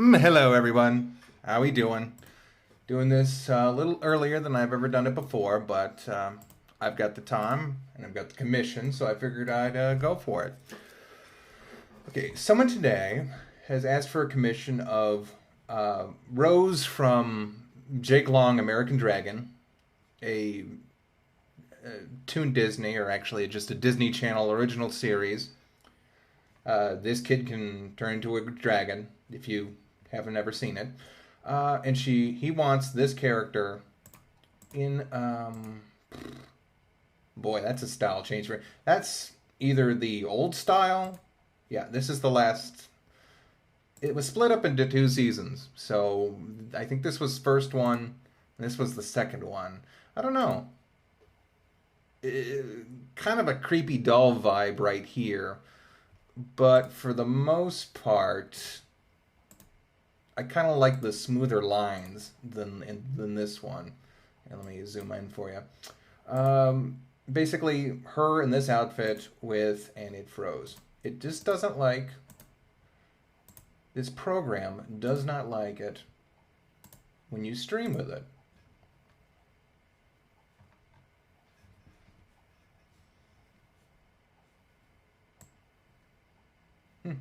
Hello, everyone. How we doing? Doing this a little earlier than I've ever done it before, but I've got the time and I've got the commission, so I figured I'd go for it. Okay, someone today has asked for a commission of Rose from Jake Long, American Dragon, a, Toon Disney, or actually just a Disney Channel original series. This kid can turn into a dragon if you haven't ever seen it. And he wants this character in boy, that's a style change for that's either the old style. Yeah, this is the last. It was split up into two seasons, so I think this was first one, and this was the second one. I don't know. Kind of a creepy doll vibe right here, but for the most part, I kind of like the smoother lines than this one. And let me zoom in for you. Basically, her in this outfit with, and it froze. It just doesn't like, this program does not like it when you stream with it. Hmm.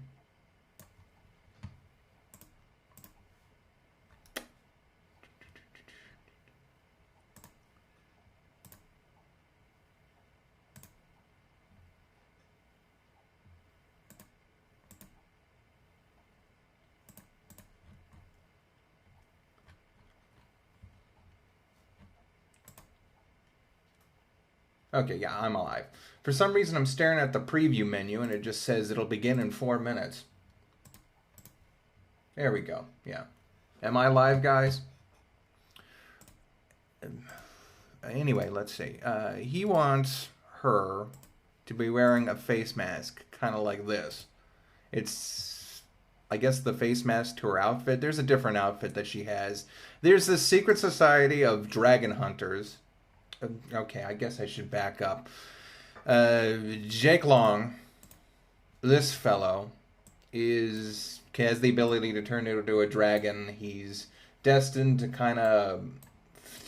Okay, yeah, I'm alive. For some reason, I'm staring at the preview menu and it just says it'll begin in 4 minutes. There we go. Yeah. Am I live, guys? Anyway, let's see. He wants her to be wearing a face mask, kind of like this. It's, I guess, the face mask to her outfit. There's a different outfit that she has. There's the Secret Society of Dragon Hunters. Okay, I guess I should back up. Jake Long, this fellow, has the ability to turn into a dragon. He's destined to kind of,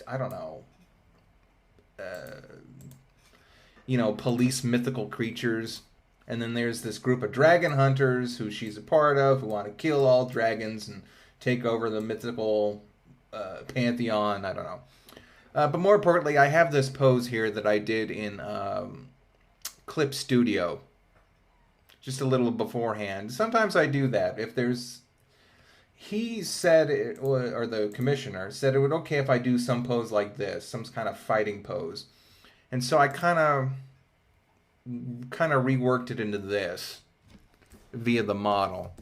I don't know, police mythical creatures. And then there's this group of dragon hunters who she's a part of, who want to kill all dragons and take over the mythical pantheon. I don't know. But more importantly, I have this pose here that I did in Clip Studio, just a little beforehand. Sometimes I do that. If there's, he said, or the commissioner said it would okay if I do some pose like this, some kind of fighting pose. And so I kind of reworked it into this via the model.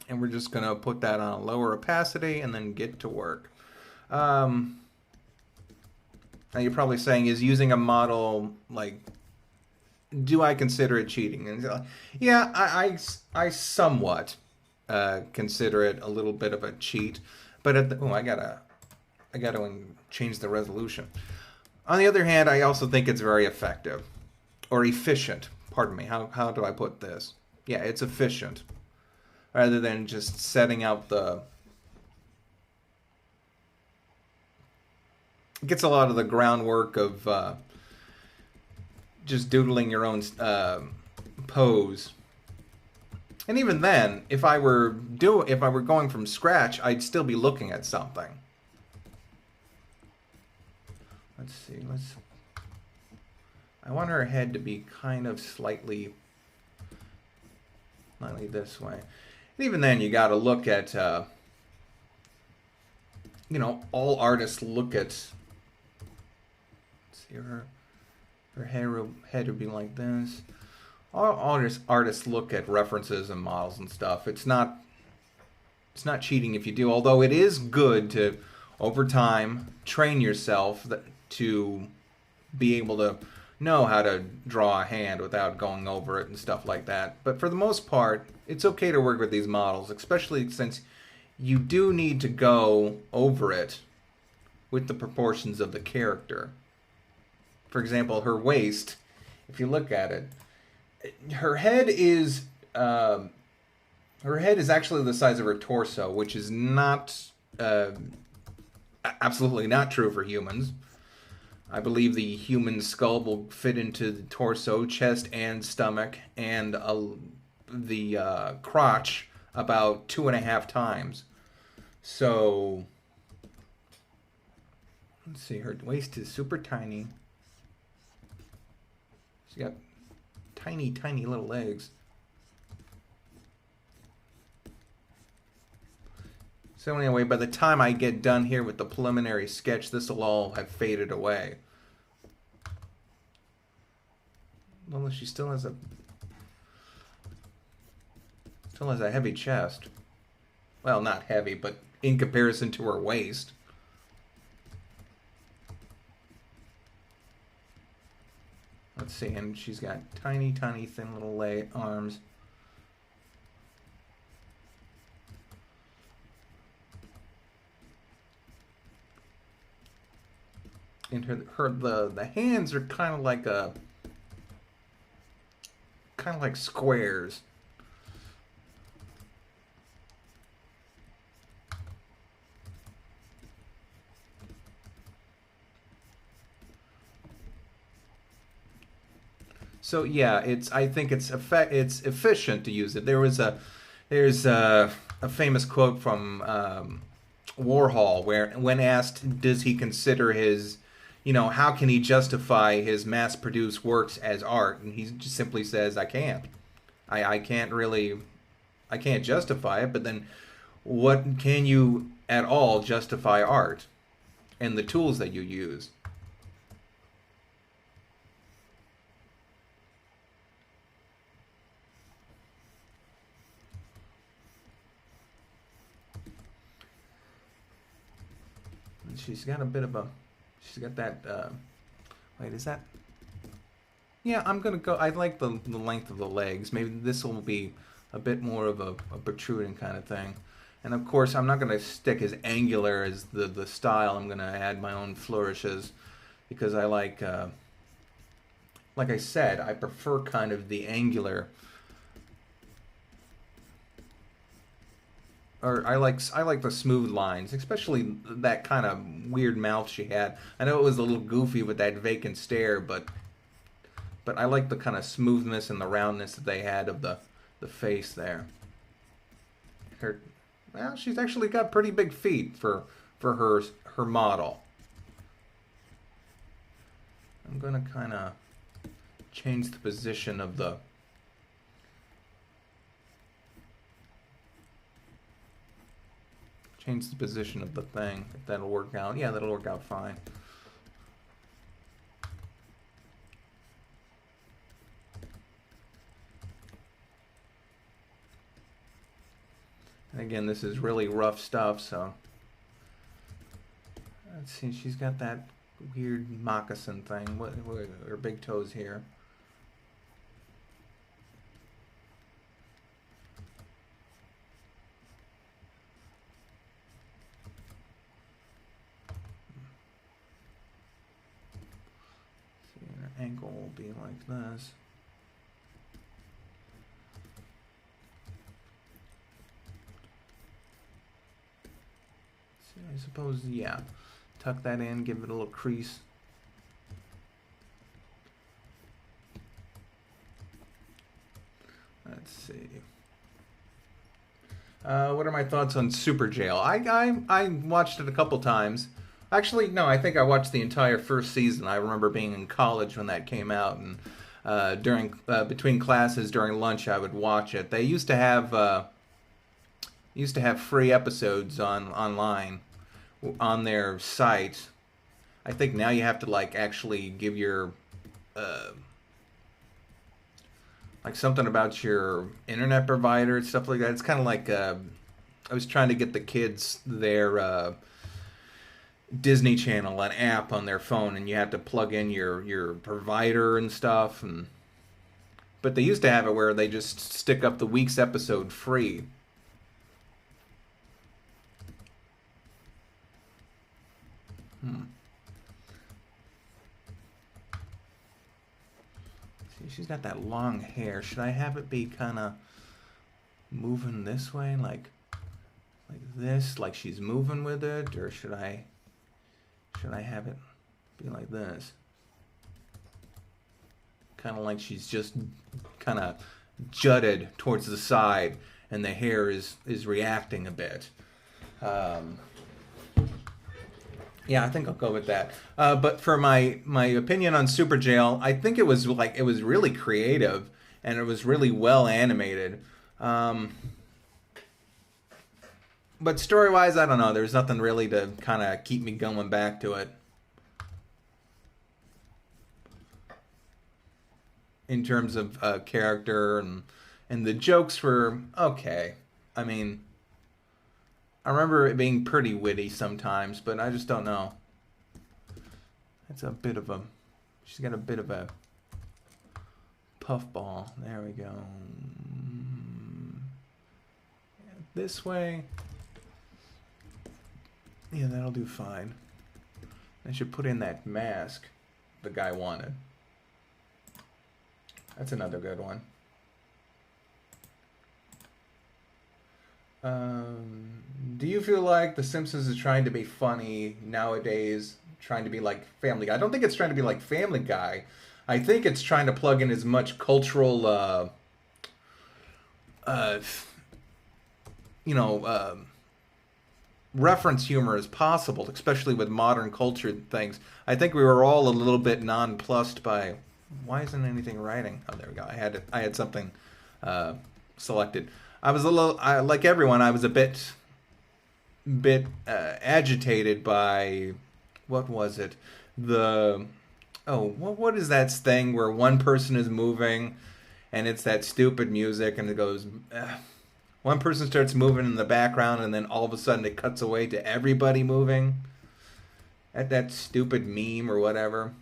And we're just going to put that on a lower opacity and then get to work. Now you're probably saying, is using a model, like, do I consider it cheating? And yeah, I somewhat consider it a little bit of a cheat, but I gotta change the resolution. On the other hand, I also think it's very effective, or efficient. Pardon me. How do I put this? Yeah, it's efficient, rather than just setting out the. It gets a lot of the groundwork of just doodling your own pose. And even then, if I were going from scratch, I'd still be looking at something. Let's see. I want her head to be kind of slightly this way. And even then, you got to look at. All artists look at. See, her head would be like this. All artists look at references and models and stuff. It's not cheating if you do, although it is good to, over time, train yourself to be able to know how to draw a hand without going over it and stuff like that. But for the most part, it's okay to work with these models, especially since you do need to go over it with the proportions of the character. For example, her waist, if you look at it, her head is Her head is actually the size of her torso, which is not absolutely not true for humans. I believe the human skull will fit into the torso, chest, and stomach, and the crotch about 2.5 times. So, let's see, her waist is super tiny. She's got tiny, tiny little legs. So anyway, by the time I get done here with the preliminary sketch, this will all have faded away. Well, she still has a heavy chest. Well, not heavy, but in comparison to her waist. Let's see, and she's got tiny, tiny, thin little arms. And the hands are kind of like squares. So yeah, I think it's efficient to use it. There's a famous quote from Warhol where, when asked, does he consider his, how can he justify his mass-produced works as art? And he just simply says, I can't. I can't justify it, but then what can you at all justify art and the tools that you use? She's got that, wait, is that? Yeah, I'm gonna go, I like the length of the legs. Maybe this will be a bit more of a protruding kind of thing. And of course, I'm not gonna stick as angular as the style. I'm gonna add my own flourishes, because I like I said, I prefer kind of the angular, or I like the smooth lines, especially that kind of weird mouth she had. I know it was a little goofy with that vacant stare, but I like the kind of smoothness and the roundness that they had of the face there. Well, she's actually got pretty big feet for her model. I'm gonna kind of change the position of the thing, if that'll work out. Yeah, that'll work out fine. And again, this is really rough stuff, so let's see, she's got that weird moccasin thing. What her big toes here. Ankle will be like this. So I suppose, yeah, tuck that in, give it a little crease. Let's see. What are my thoughts on Super Jail? I watched it a couple times. Actually, no, I think I watched the entire first season. I remember being in college when that came out, and during between classes during lunch, I would watch it. They used to have free episodes online on their site. I think now you have to actually give your something about your internet provider and stuff like that. It's kind of like I was trying to get the kids their Disney Channel, an app on their phone, and you have to plug in your provider and stuff. But they used to have it where they just stick up the week's episode free. See, she's got that long hair. Should I have it be kind of moving this way, like this, like she's moving with it, or should I have it be like this? Kind of like she's just kind of jutted towards the side, and the hair is reacting a bit. Yeah, I think I'll go with that. But for my opinion on Super Jail, I think it was really creative, and it was really well animated. But story-wise, I don't know. There's nothing really to kind of keep me going back to it. In terms of character, and the jokes were okay. I mean, I remember it being pretty witty sometimes, but I just don't know. It's a bit of a... She's got a bit of a puffball. There we go. This way. Yeah, that'll do fine. I should put in that mask the guy wanted. That's another good one. Do you feel like The Simpsons is trying to be funny nowadays, trying to be like Family Guy? I don't think it's trying to be like Family Guy. I think it's trying to plug in as much cultural, reference humor as possible, especially with modern culture things. I think we were all a little bit nonplussed by... Why isn't anything writing? Oh, there we go. I had something selected. I was a little, like everyone, I was a bit agitated by, what was it? What is that thing where one person is moving, and it's that stupid music, and it goes, one person starts moving in the background, and then all of a sudden it cuts away to everybody moving. At that stupid meme or whatever.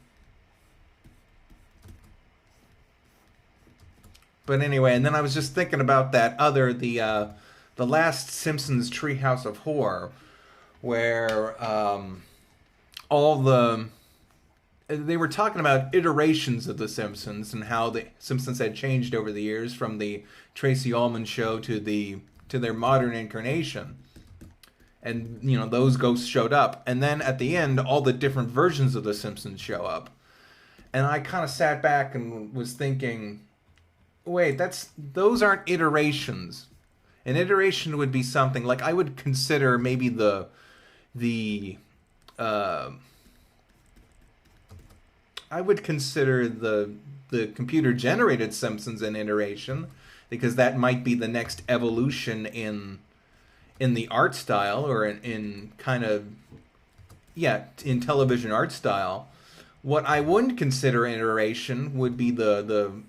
But anyway, and then I was just thinking about that the last Simpsons Treehouse of Horror, where they were talking about iterations of the Simpsons and how the Simpsons had changed over the years from the Tracy Ullman show to their modern incarnation. And those ghosts showed up, and then at the end, all the different versions of the Simpsons show up, and I kind of sat back and was thinking, wait, those aren't iterations. An iteration would be something like, I would consider maybe the computer generated Simpsons an iteration, because that might be the next evolution in the art style, or in television art style. What I wouldn't consider an iteration would be the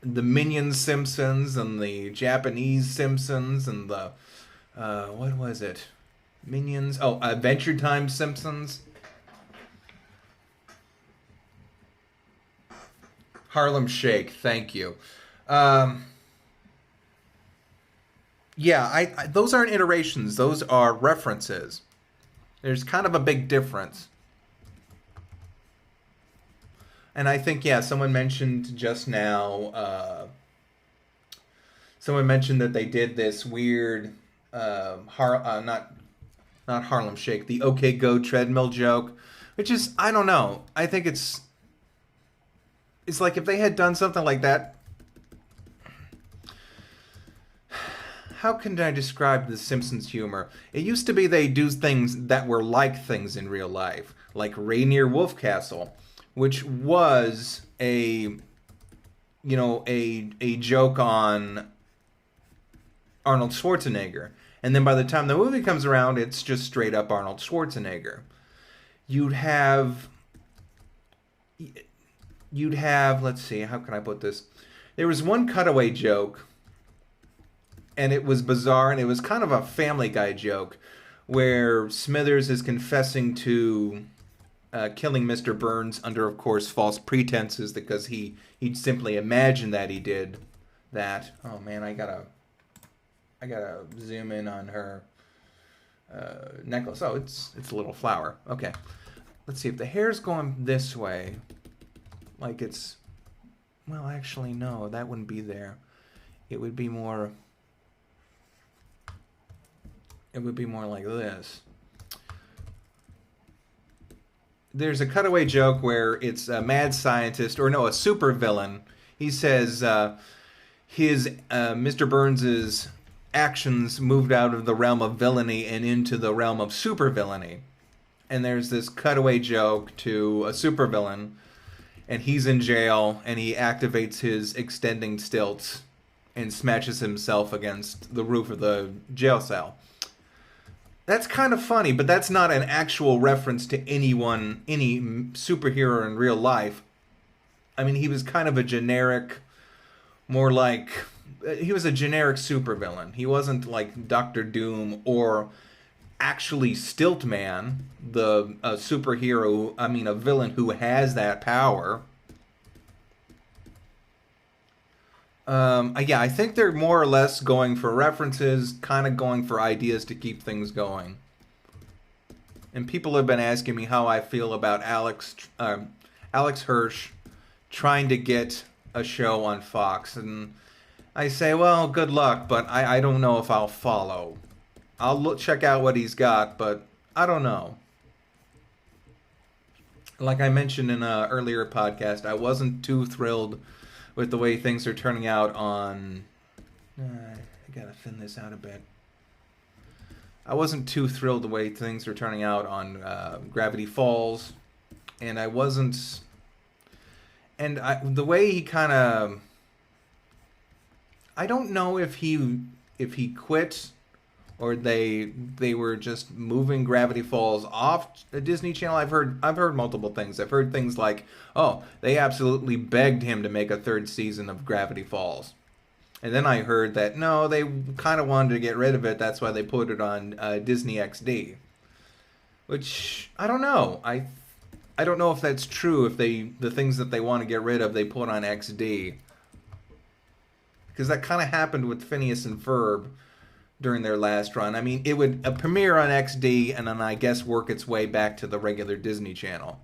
Minions Simpsons and the Japanese Simpsons and the what was it? Minions. Oh, Adventure Time Simpsons. Harlem Shake. Thank you. Yeah, those aren't iterations. Those are references. There's kind of a big difference. And I think, someone mentioned just now, someone mentioned that they did this weird, not Harlem Shake, the OK Go treadmill joke, which is, I don't know. I think it's like if they had done something like that. How can I describe the Simpsons humor? It used to be they do things that were like things in real life, like Rainier Wolfcastle, which was a joke on Arnold Schwarzenegger. And then by the time the movie comes around, it's just straight up Arnold Schwarzenegger. You'd have, let's see, how can I put this? There was one cutaway joke, and it was bizarre, and it was kind of a Family Guy joke, where Smithers is confessing to killing Mr. Burns under, of course, false pretenses, because he'd simply imagined that he did that. Oh man, I gotta zoom in on her necklace. Oh, it's a little flower. Okay, let's see if the hair's going this way, like it's. Well, actually, no, that wouldn't be there. it would be more. It would be more like this. There's a cutaway joke where it's a mad scientist, or no, a supervillain. He says his Mr. Burns's actions moved out of the realm of villainy and into the realm of supervillainy. And there's this cutaway joke to a supervillain, and he's in jail, and he activates his extending stilts and smashes himself against the roof of the jail cell. That's kind of funny, but that's not an actual reference to any superhero in real life. I mean, he was kind of a generic, more like, he was a generic supervillain. He wasn't like Doctor Doom or actually Stiltman, a superhero, I mean, a villain who has that power. Yeah, I think they're more or less going for references, kind of going for ideas to keep things going. And people have been asking me how I feel about Alex Hirsch trying to get a show on Fox. And I say, well, good luck, but I don't know if I'll follow. I'll check out what he's got, but I don't know. Like I mentioned in an earlier podcast, I wasn't too thrilled with the way things are turning out on... I gotta thin this out a bit. I wasn't too thrilled the way things are turning out on Gravity Falls. And I wasn't... And the way he kind of... I don't know if he quit or they were just moving Gravity Falls off the Disney Channel. I've heard multiple things. I've heard things like, oh, they absolutely begged him to make a third season of Gravity Falls. And then I heard that, no, they kind of wanted to get rid of it. That's why they put it on Disney XD. Which, I don't know. I don't know if that's true, if the things that they want to get rid of, they put on XD. Because that kind of happened with Phineas and Ferb during their last run. I mean, it would premiere on XD and then I guess work its way back to the regular Disney Channel.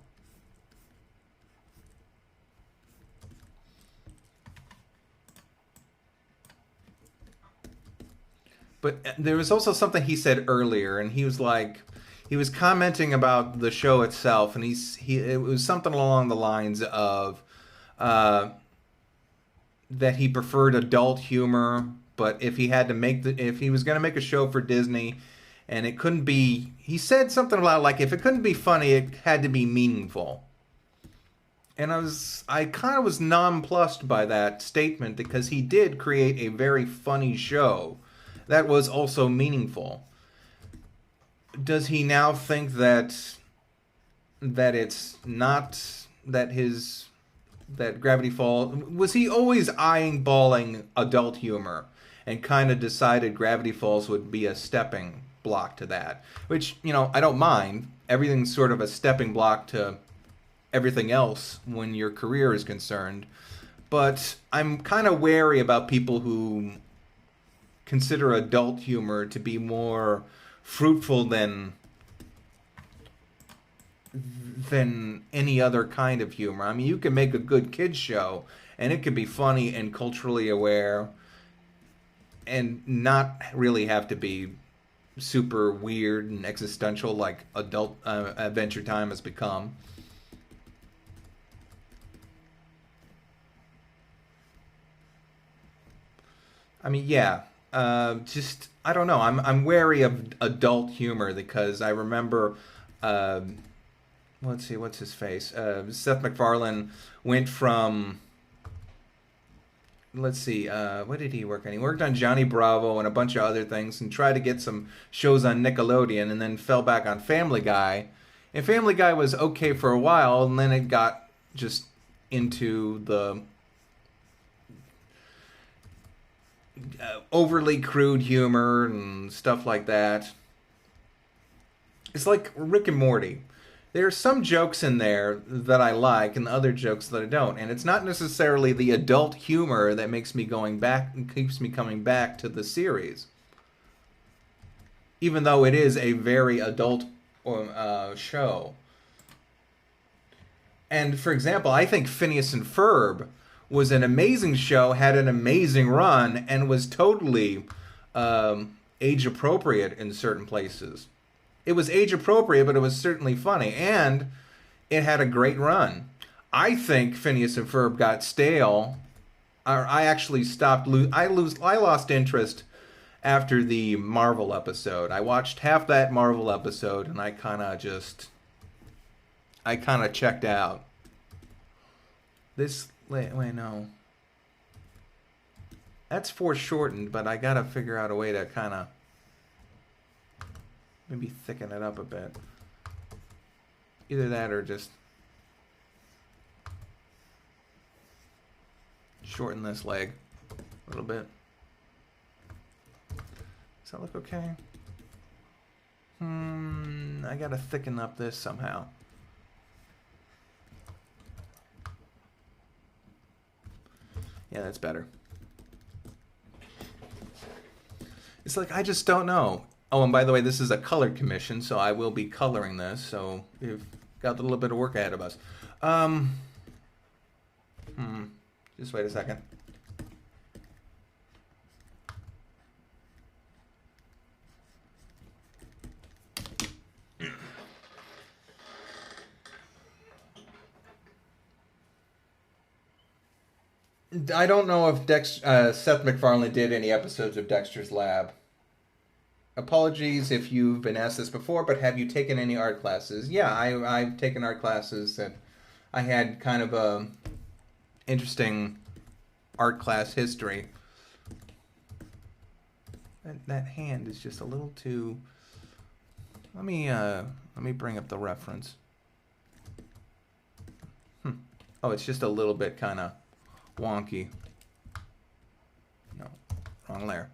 But there was also something he said earlier, and he was like, he was commenting about the show itself, and it was something along the lines of that he preferred adult humor. But if he had to if he was going to make a show for Disney, and it couldn't be, he said something about like if it couldn't be funny, it had to be meaningful. And I kind of was nonplussed by that statement because he did create a very funny show that was also meaningful. Does he now think that it's not that Gravity Falls, was he always eyeballing adult humor? And kind of decided Gravity Falls would be a stepping block to that. Which, I don't mind. Everything's sort of a stepping block to everything else when your career is concerned. But I'm kind of wary about people who consider adult humor to be more fruitful than any other kind of humor. I mean, you can make a good kids show, and it can be funny and culturally aware, and not really have to be super weird and existential like adult Adventure Time has become. I mean, yeah. Just, I don't know. I'm wary of adult humor because I remember, let's see, what's his face? Seth MacFarlane went from... Let's see, what did he work on? He worked on Johnny Bravo and a bunch of other things and tried to get some shows on Nickelodeon and then fell back on Family Guy. And Family Guy was okay for a while, and then it got just into the overly crude humor and stuff like that. It's like Rick and Morty. There are some jokes in there that I like and other jokes that I don't. And it's not necessarily the adult humor that makes me keeps me coming back to the series. Even though it is a very adult show. And for example, I think Phineas and Ferb was an amazing show, had an amazing run, and was totally age appropriate in certain places. It was age appropriate, but it was certainly funny, and it had a great run. I think Phineas and Ferb got stale. I actually stopped. I lost interest after the Marvel episode. I watched half that Marvel episode, and I kind of checked out. Wait, no. That's foreshortened, but I gotta figure out a way to kind of maybe thicken it up a bit. Either that or just shorten this leg a little bit. Does that look okay? I gotta thicken up this somehow. Yeah, that's better. It's like, I just don't know. Oh, and by the way, this is a colored commission, so I will be coloring this, so we've got a little bit of work ahead of us. Just wait a second. I don't know if Seth MacFarlane did any episodes of Dexter's Lab. Apologies if you've been asked this before, but have you taken any art classes? Yeah, I've taken art classes, and I had kind of a interesting art class history. That hand is just a little too... Let me bring up the reference. Oh, it's just a little bit kind of wonky. No, wrong layer.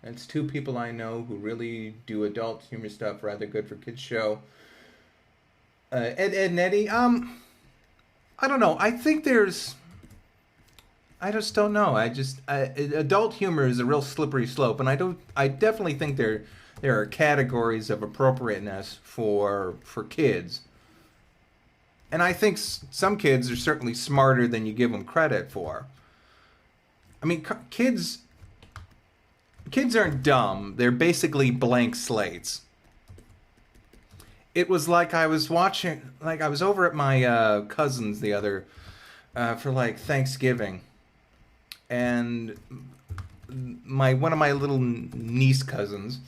It's two people I know who really do adult humor stuff, rather good for kids show. Ed and Eddie, I don't know. I think I just don't know. Adult humor is a real slippery slope, and I definitely think there are categories of appropriateness for kids. And I think some kids are certainly smarter than you give them credit for. I mean, kids aren't dumb. They're basically blank slates. It was like I was over at my cousin's the other, for like Thanksgiving. And one of my little niece cousins,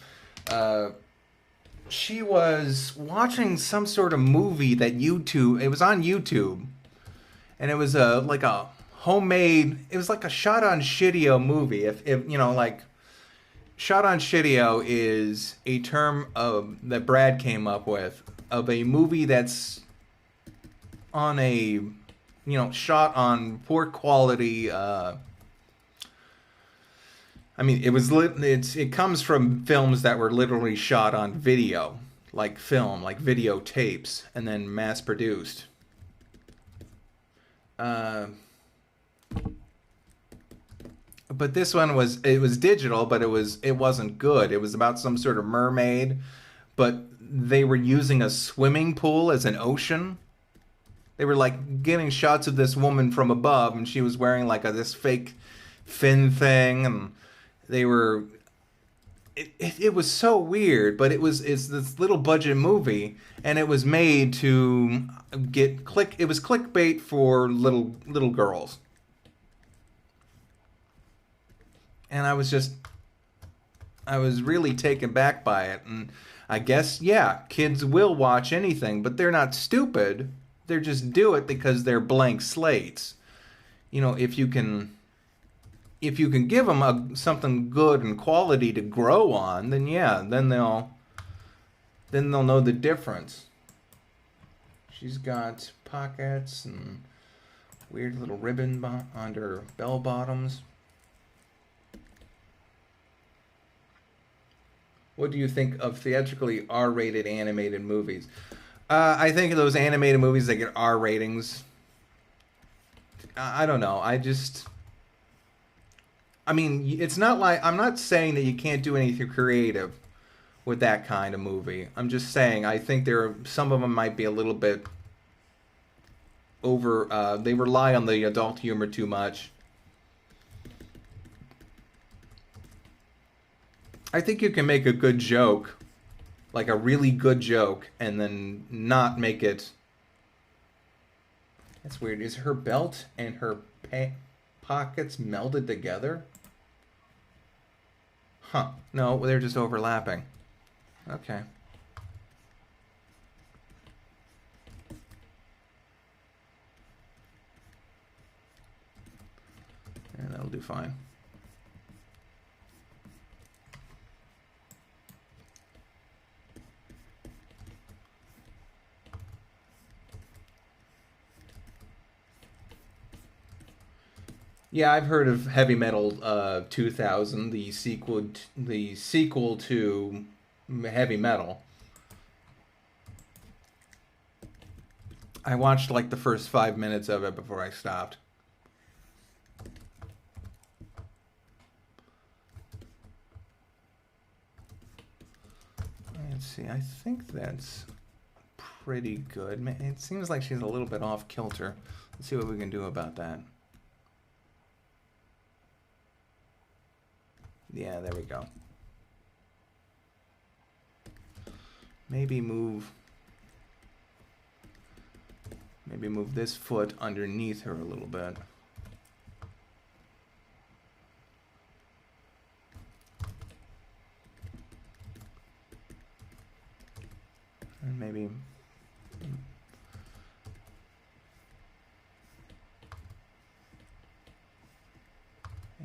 she was watching some sort of movie it was on YouTube. And it was like a homemade, it was like a shot on shitio movie. If you know, like, shot on shitio is a term that Brad came up with of a movie that's on shot on poor quality. I mean, it comes from films that were literally shot on video, like videotapes, and then mass produced. But this one was digital, but it wasn't good. It was about some sort of mermaid, but they were using a swimming pool as an ocean. They were like getting shots of this woman from above, and she was wearing like this fake fin thing, and they were. It was so weird, but it's this little budget movie, and it was made to It was clickbait for little girls. And I was really taken back by it. And I guess, yeah, kids will watch anything, but they're not stupid. They just do it because they're blank slates. You know, if you can give them something good and quality to grow on, then yeah, then they'll know the difference. She's got pockets and weird little ribbon on her bell bottoms. What do you think of theatrically R-rated animated movies? I think of those animated movies that get R ratings. I don't know. I mean, it's not like I'm not saying that you can't do anything creative with that kind of movie. I'm just saying I think some of them might be a little bit over. They rely on the adult humor too much. I think you can make a good joke, like a really good joke, and then not make it. That's weird. Is her belt and her pockets melded together? Huh. No, they're just overlapping. Okay. And that'll do fine. Yeah, I've heard of Heavy Metal 2000, the sequel to Heavy Metal. I watched like the first 5 minutes of it before I stopped. Let's see, I think that's pretty good. It seems like she's a little bit off kilter. Let's see what we can do about that. Yeah, there we go. Maybe move this foot underneath her a little bit. And maybe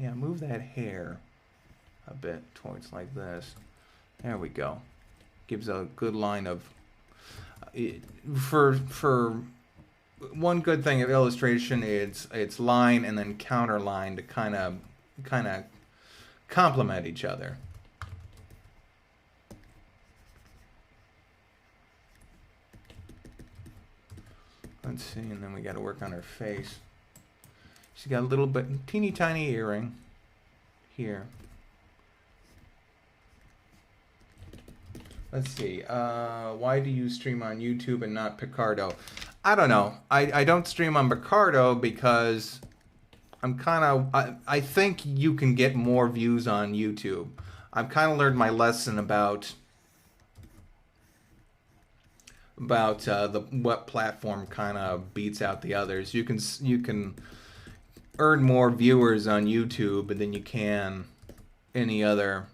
yeah, move that hair a bit towards like this. There we go. Gives a good line of for one good thing of illustration. It's line and then counter line to kind of complement each other. Let's see, and then we got to work on her face. She's got a little bit teeny tiny earring here. Let's see. Why do you stream on YouTube and not Picardo? I don't know. I don't stream on Picardo because I'm kind of... I think you can get more views on YouTube. I've kind of learned my lesson about what platform kind of beats out the others. You can earn more viewers on YouTube than you can any other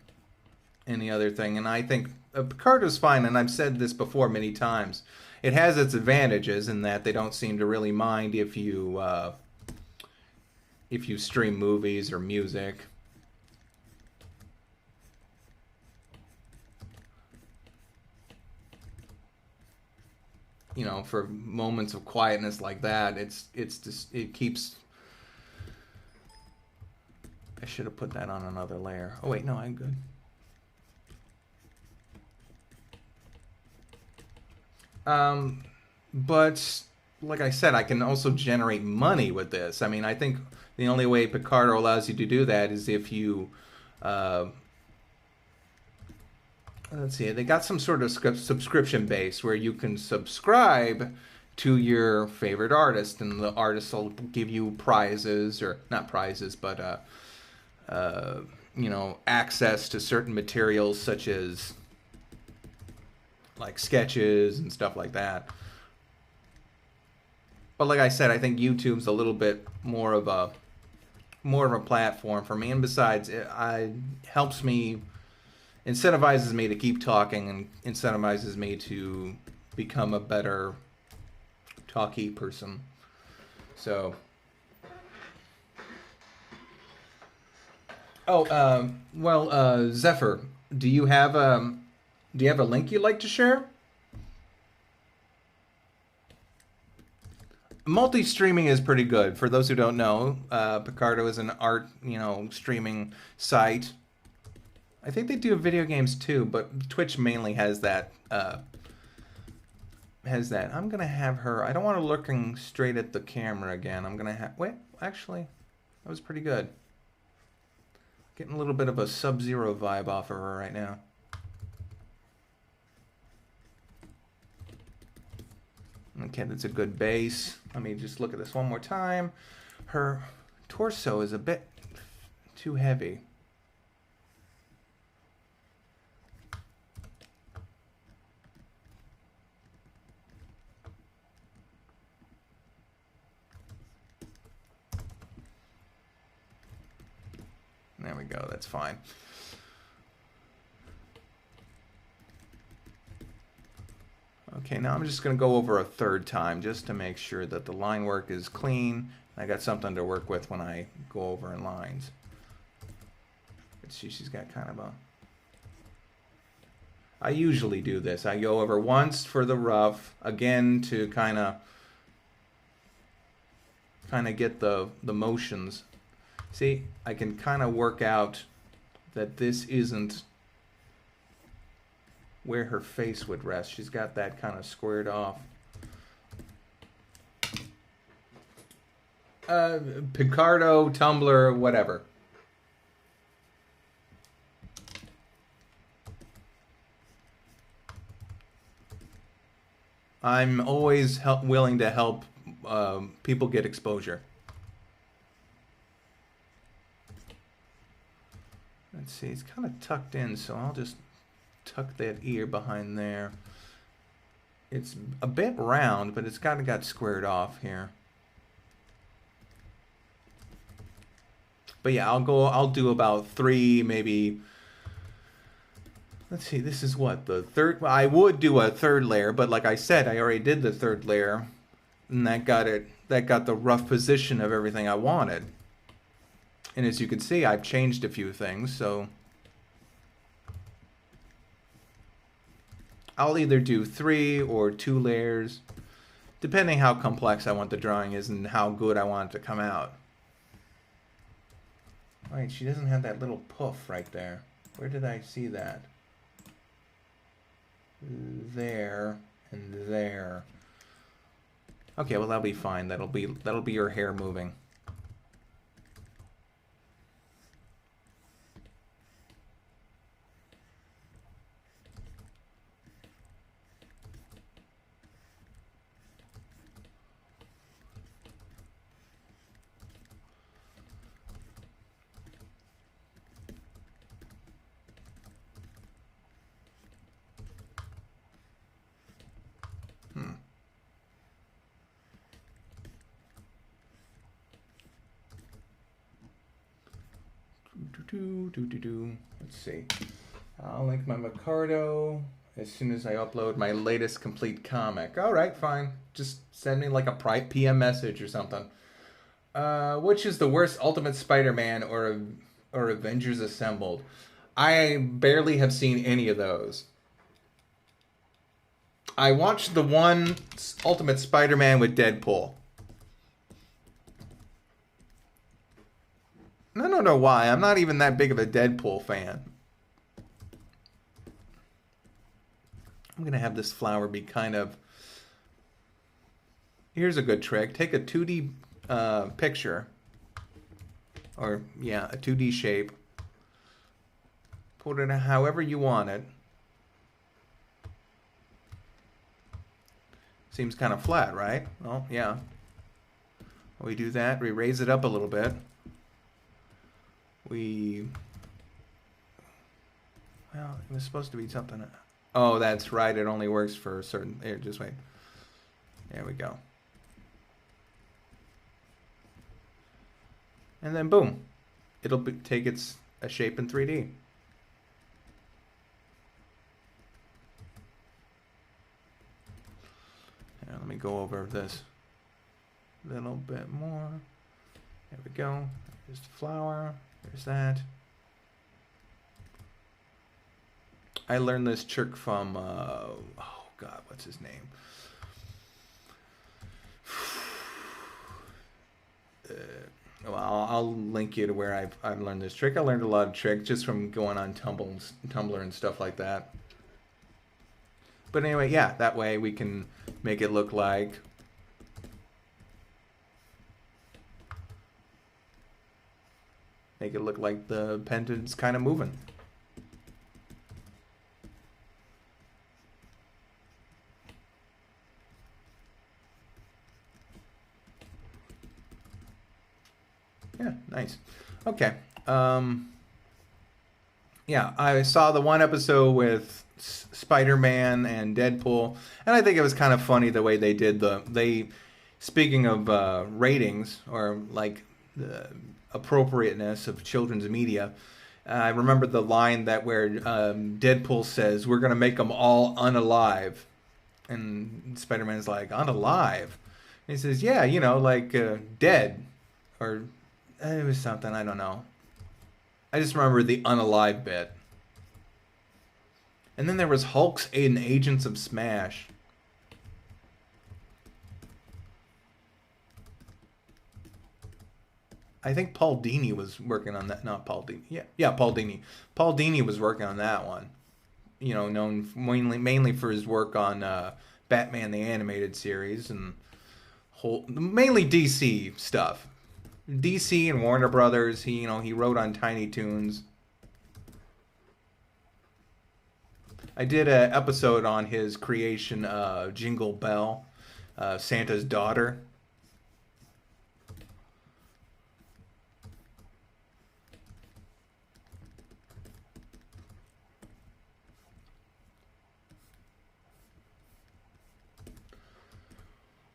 thing, and I think Picardo's fine. And I've said this before many times. It has its advantages in that they don't seem to really mind if you stream movies or music. You know, for moments of quietness like that, it keeps. I should have put that on another layer. Oh wait, no, I'm good. But like I said, I can also generate money with this. I mean, I think the only way Picardo allows you to do that is if you, let's see, they got some sort of subscription base where you can subscribe to your favorite artist, and the artist will give you prizes, or not prizes, but you know, access to certain materials such as like sketches and stuff like that. But like I said, I think YouTube's a little bit more of a platform for me, and besides, it helps me, incentivizes me to keep talking, and incentivizes me to become a better talky person. So, Zephyr, do you have a link you'd like to share? Multi-streaming is pretty good. For those who don't know, Picardo is an art, streaming site. I think they do video games too, but Twitch mainly has that. I'm gonna have her. I don't want her looking straight at the camera again. I'm gonna have. Wait, actually, that was pretty good. Getting a little bit of a Sub-Zero vibe off of her right now. Okay, that's a good base. Let me just look at this one more time. Her torso is a bit too heavy. There we go, that's fine. Okay, now I'm just going to go over a third time just to make sure that the line work is clean. I got something to work with when I go over in lines. Let's see, she's got kind of a... I usually do this. I go over once for the rough, again to kind of get the motions. See, I can kind of work out that this isn't where her face would rest. She's got that kind of squared off. Picardo, Tumblr, whatever. I'm always willing to help people get exposure. Let's see, it's kind of tucked in, so I'll just tuck that ear behind there. It's a bit round, but it's kind of got squared off here. But yeah, I'll do about 3, maybe. Let's see, this is what, the third? I would do a third layer, but like I said, I already did the third layer, and that got the rough position of everything I wanted. And as you can see, I've changed a few things, so I'll either do 3 or 2 layers, depending how complex I want the drawing is and how good I want it to come out. Wait, she doesn't have that little poof right there. Where did I see that? There and there. Okay, well that'll be fine. That'll be your hair moving. Let's see. I'll link my Micardo as soon as I upload my latest complete comic. All right, fine. Just send me like a PM message or something. Which is the worst Ultimate Spider-Man or Avengers Assembled? I barely have seen any of those. I watched the one Ultimate Spider-Man with Deadpool. I don't know why. I'm not even that big of a Deadpool fan. I'm going to have this flower be kind of... Here's a good trick. Take a 2D picture. Or, yeah, a 2D shape. Put it however you want it. Seems kind of flat, right? Well, yeah. We do that. We raise it up a little bit. Well, it was supposed to be something. Oh, that's right. It only works for certain. Here, just wait. There we go. And then boom, it'll take a shape in 3D. Now, let me go over this a little bit more. There we go. Here's the flower. There's that. I learned this trick from, oh God, what's his name? Well, I'll link you to where I've learned this trick. I learned a lot of tricks just from going on Tumblr and stuff like that. But anyway, yeah, that way we can make it look like the pendant's kind of moving. Yeah, nice. Okay. Yeah, I saw the one episode with Spider-Man and Deadpool, and I think it was kind of funny the way they did speaking of ratings or like the appropriateness of children's media. I remember the line that where Deadpool says, "We're gonna make them all unalive," and Spider-Man's like, "Unalive?" And he says, "Yeah, like dead, or it was something I don't know." I just remember the unalive bit. And then there was Hulk's and Agents of Smash. I think Paul Dini was working on that. Not Paul Dini. Yeah, Paul Dini. Paul Dini was working on that one. Known mainly for his work on Batman the Animated Series and mainly DC stuff. DC and Warner Brothers. He wrote on Tiny Toons. I did an episode on his creation, Jingle Bell, Santa's Daughter.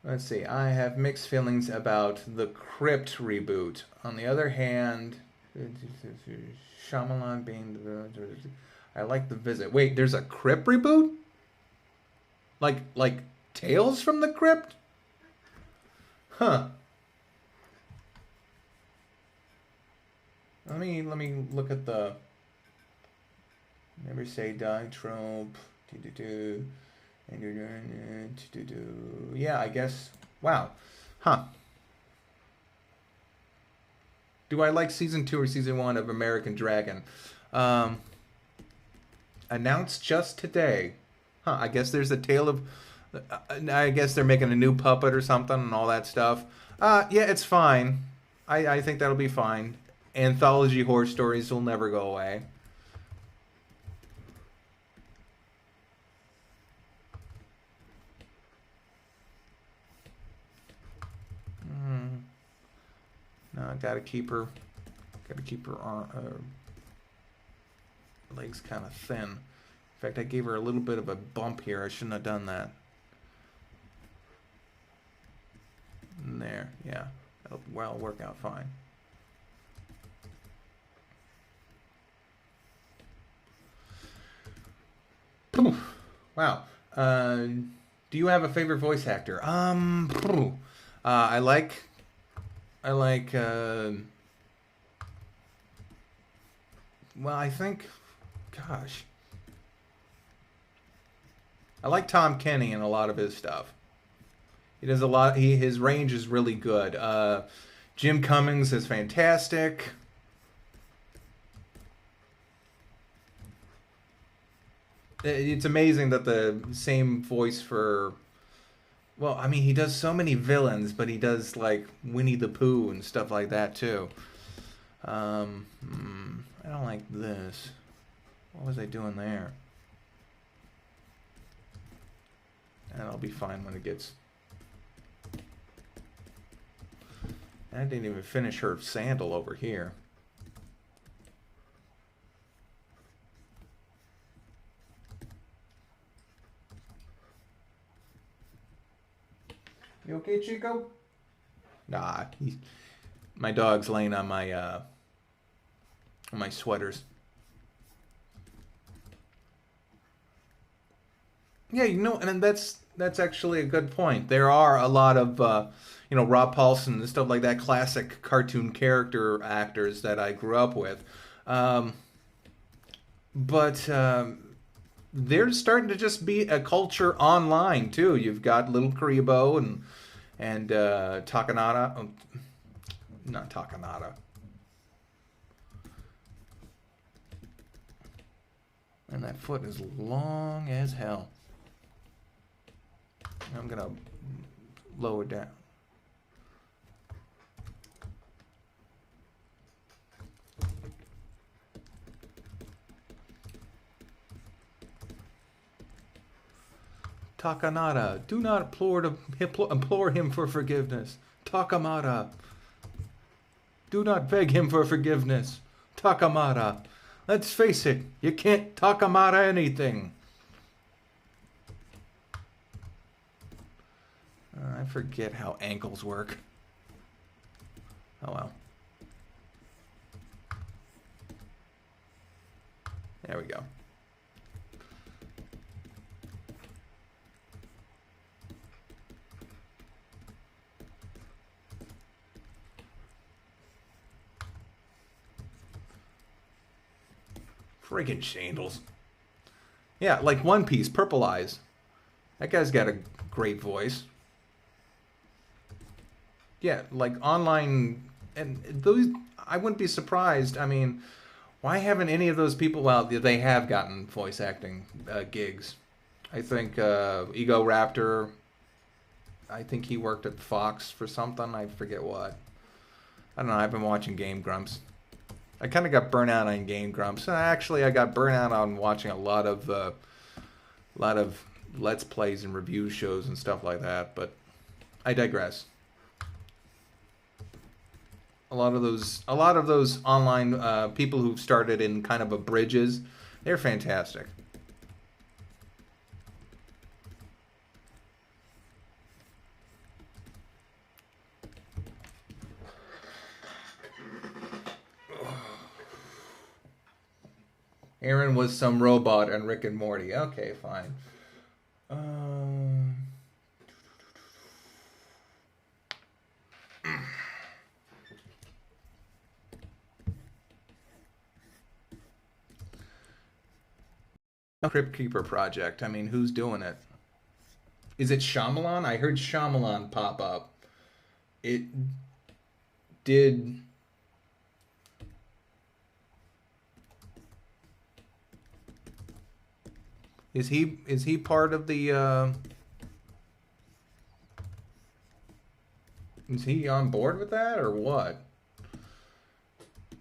Let's see. I have mixed feelings about the Crypt reboot. On the other hand, Shyamalan being I like The Visit. Wait, there's a Crypt reboot? Like Tales from the Crypt? Huh. Let me look at the Never Say Die trope. Yeah, I guess. Wow. Huh. Do I like season 2 or season 1 of American Dragon? Announced just today. Huh, I guess there's a tale of... I guess they're making a new puppet or something and all that stuff. Yeah, it's fine. I think that'll be fine. Anthology horror stories will never go away. No, I gotta keep her legs kind of thin. In fact, I gave her a little bit of a bump here. I shouldn't have done that. And there, yeah. That'll work out fine. Poof. Wow. Do you have a favorite voice actor? I like well, I think, gosh, I like Tom Kenny in a lot of his stuff. He does a lot. His range is really good. Jim Cummings is fantastic. It's amazing that the same voice for, well, I mean, he does so many villains, but he does like Winnie the Pooh and stuff like that too. I don't like this. What was I doing there? And I'll be fine when it gets... I didn't even finish her sandal over here. You okay, Chico? Nah, my dog's laying on my sweaters. Yeah, and that's actually a good point. There are a lot of Rob Paulson and stuff like that, classic cartoon character actors that I grew up with, but there's starting to just be a culture online too. You've got Little Karibo and Takanada. not Takanada. And that foot is long as hell. I'm gonna lower down. Takanada, do not implore him for forgiveness. Takamada, do not beg him for forgiveness. Takamada, let's face it, you can't Takamada anything. I forget how ankles work. Oh well. There we go. Friggin' Shandles. Yeah, like One Piece, Purple Eyes. That guy's got a great voice. Yeah, like online, and those, I wouldn't be surprised. I mean, why haven't any of those people, well, they have gotten voice acting gigs. I think Ego Raptor, I think he worked at Fox for something, I forget what. I don't know, I've been watching Game Grumps. I kind of got burnt out on Game Grumps. Actually, I got burnt out on watching a lot of Let's Plays and review shows and stuff like that, but I digress. A lot of those online people who've started in kind of abridges, they're fantastic. Aaron was some robot on Rick and Morty. Okay, fine. Crypt Keeper project. I mean, who's doing it? Is it Shyamalan? I heard Shyamalan pop up. It did. Is he part of the? Is he on board with that or what?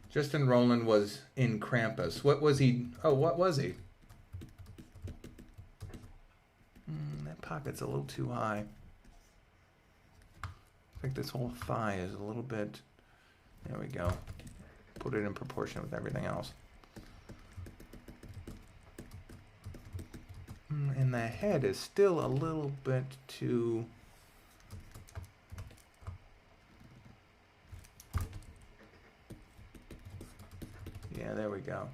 Justin Roiland was in Krampus. What was he? Oh, what was he? That pocket's a little too high. I think this whole thigh is a little bit. There we go. Put it in proportion with everything else. And the head is still a little bit too. Yeah, there we go.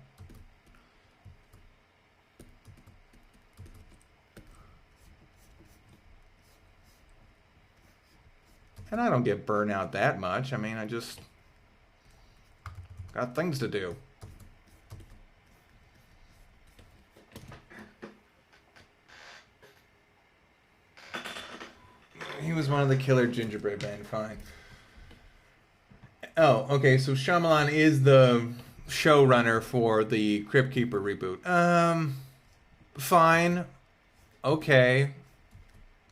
And I don't get burnt out that much. I mean, I just got things to do. He was one of the killer gingerbread men, fine. Oh, okay, so Shyamalan is the showrunner for the Crypt Keeper reboot. Fine. Okay.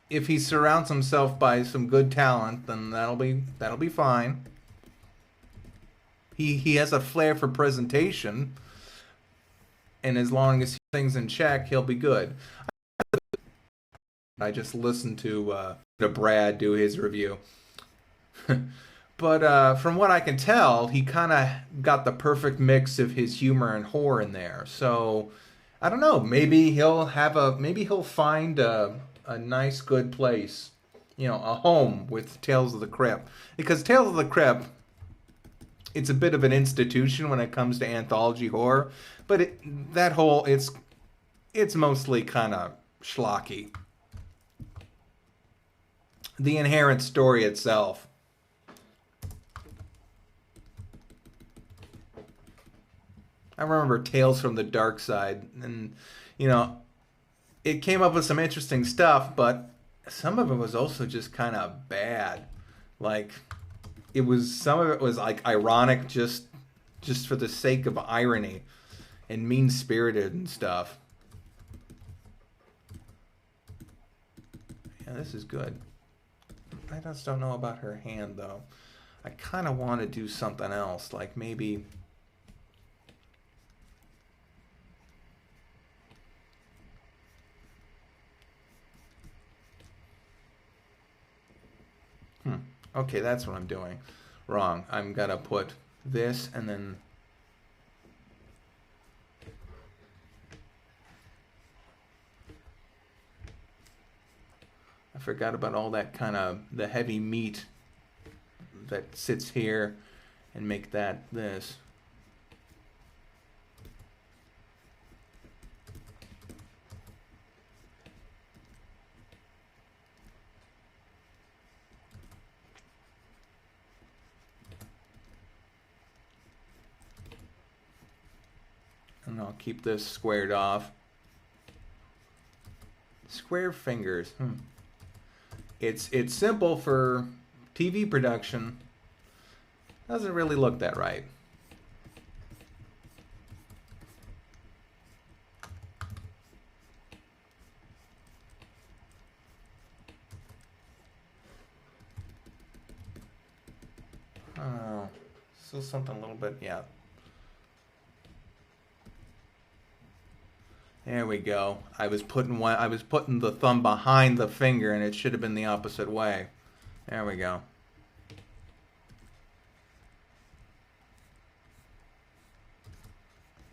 If he surrounds himself by some good talent, then that'll be fine. He has a flair for presentation, and as long as things in check, he'll be good. I just listened to Brad do his review. But from what I can tell, he kind of got the perfect mix of his humor and horror in there. So I don't know. Maybe he'll find a nice, good place, a home with Tales of the Crypt. Because Tales of the Crypt, it's a bit of an institution when it comes to anthology horror, but it's mostly kind of schlocky. The inherent story itself. I remember Tales from the Dark Side, and it came up with some interesting stuff, but some of it was also just kind of bad. Like, some of it was like ironic, just for the sake of irony and mean spirited and stuff. Yeah, this is good. I just don't know about her hand though. I kind of want to do something else, like maybe. Okay, that's what I'm doing. Wrong. I'm gonna put this and then. I forgot about all that kind of the heavy meat that sits here and make that this. And I'll keep this squared off. Square fingers. It's simple for TV production. Doesn't really look that right. Oh, still something a little bit, yeah. There we go. I was putting the thumb behind the finger and it should have been the opposite way. There we go.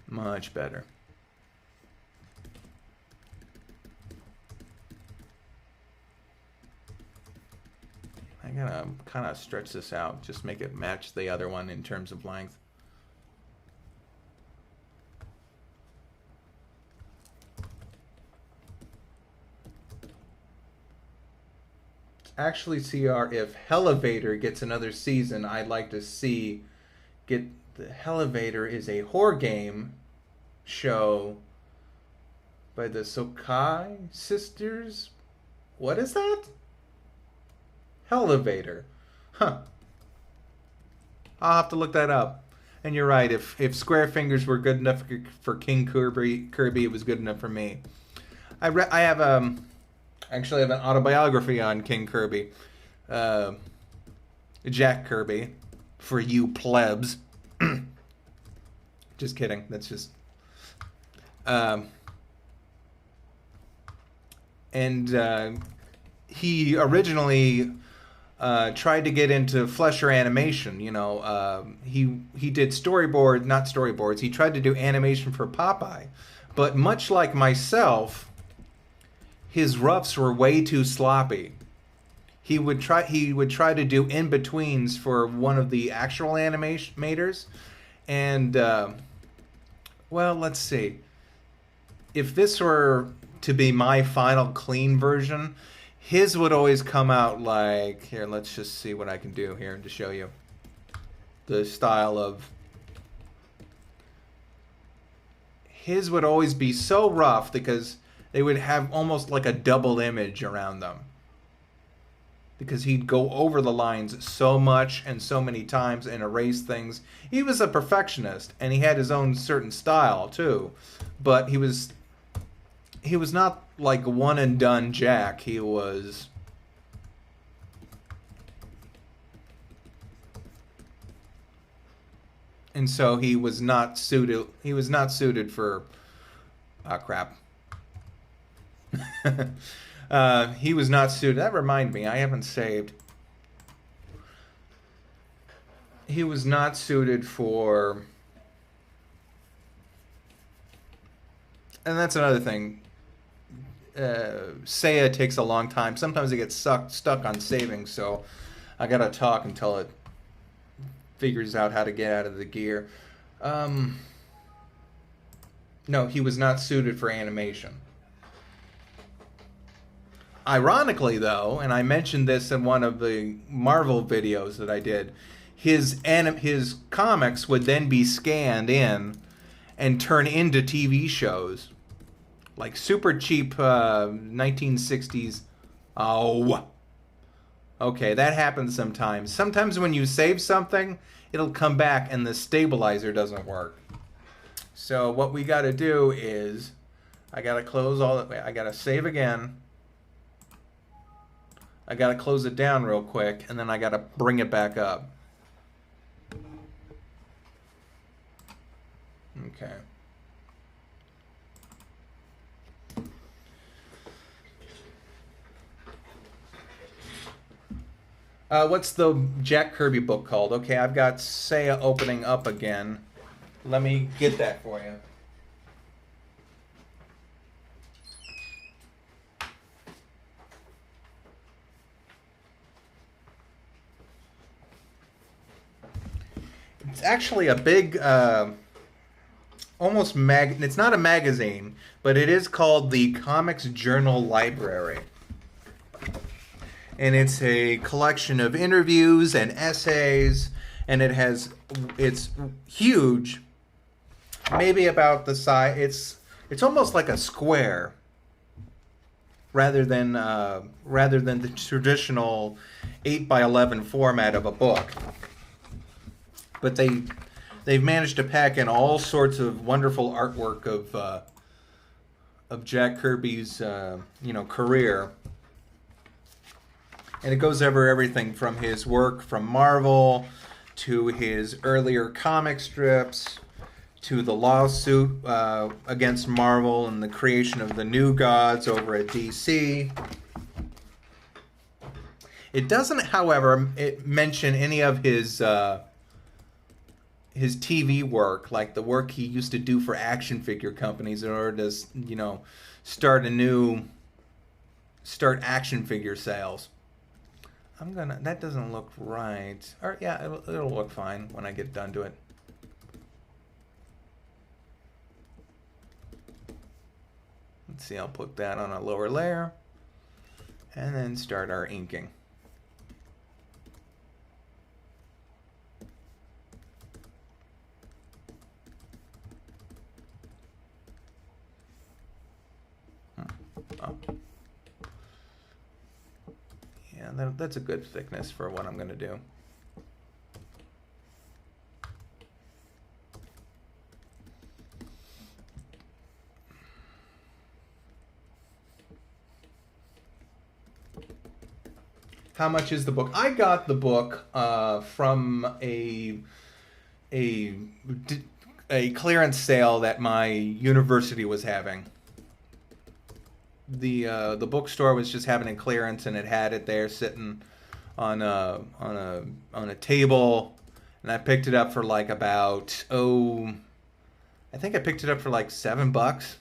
Much better. I gotta kind of stretch this out, just make it match the other one in terms of length. Actually, CR, if Hellevator gets another season, I'd like to see the Hellevator is a horror game show by the Sokai sisters. What is that? Hellevator. Huh. I'll have to look that up. And you're right, if Square Fingers were good enough for King Kirby, it was good enough for me. I have actually have an autobiography on King Kirby. Jack Kirby, for you plebs. Just kidding. That's just. He originally tried to get into Flesher animation. You know, he did not storyboards. He tried to do animation for Popeye, but much like myself, his roughs were way too sloppy. He would try to do in-betweens for one of the actual animators. And, well, let's see. If this were to be my final clean version, his would always come out like... Here, let's just see what I can do here to show you the style of... His would always be so rough because they would have almost like a double image around them. Because he'd go over the lines so much and so many times and erase things. He was a perfectionist, and he had his own certain style too. But he was not like one and done Jack. He was... And so he was not suited. He was not suited for... Oh, crap. He was not suited. That reminded me, I haven't saved. He was not suited for... And that's another thing. Seiya takes a long time. Sometimes it gets stuck on saving, so I gotta talk until it figures out how to get out of the gear. No, he was not suited for animation. Ironically, though, and I mentioned this in one of the Marvel videos that I did, his comics would then be scanned in and turn into TV shows. Like super cheap 1960s. Oh. Okay, that happens sometimes. Sometimes when you save something, it'll come back and the stabilizer doesn't work. So what we got to do is, I got to close all the, I got to save again. I got to close it down real quick, and then I got to bring it back up. Okay. What's the Jack Kirby book called? Okay, I've got Seiya opening up again. Let me get that for you. It's actually a big, almost it's not a magazine, but it is called the Comics Journal Library. And it's a collection of interviews and essays, and it's huge, maybe about the size, it's almost like a square, rather than the traditional 8x11 format of a book. But they've managed to pack in all sorts of wonderful artwork of Jack Kirby's career. And it goes over everything from his work from Marvel to his earlier comic strips to the lawsuit against Marvel and the creation of the New Gods over at DC. It doesn't, however, mention any of his TV work, like the work he used to do for action figure companies in order to, start action figure sales. That doesn't look right. Or yeah, it'll look fine when I get done to it. Let's see, I'll put that on a lower layer and then start our inking. Oh. Yeah, that's a good thickness for what I'm going to do. How much is the book? I got the book from a clearance sale that my university was having. The bookstore was just having a clearance, and it had it there sitting on a table, and I picked it up for like about I think I picked it up for like $7.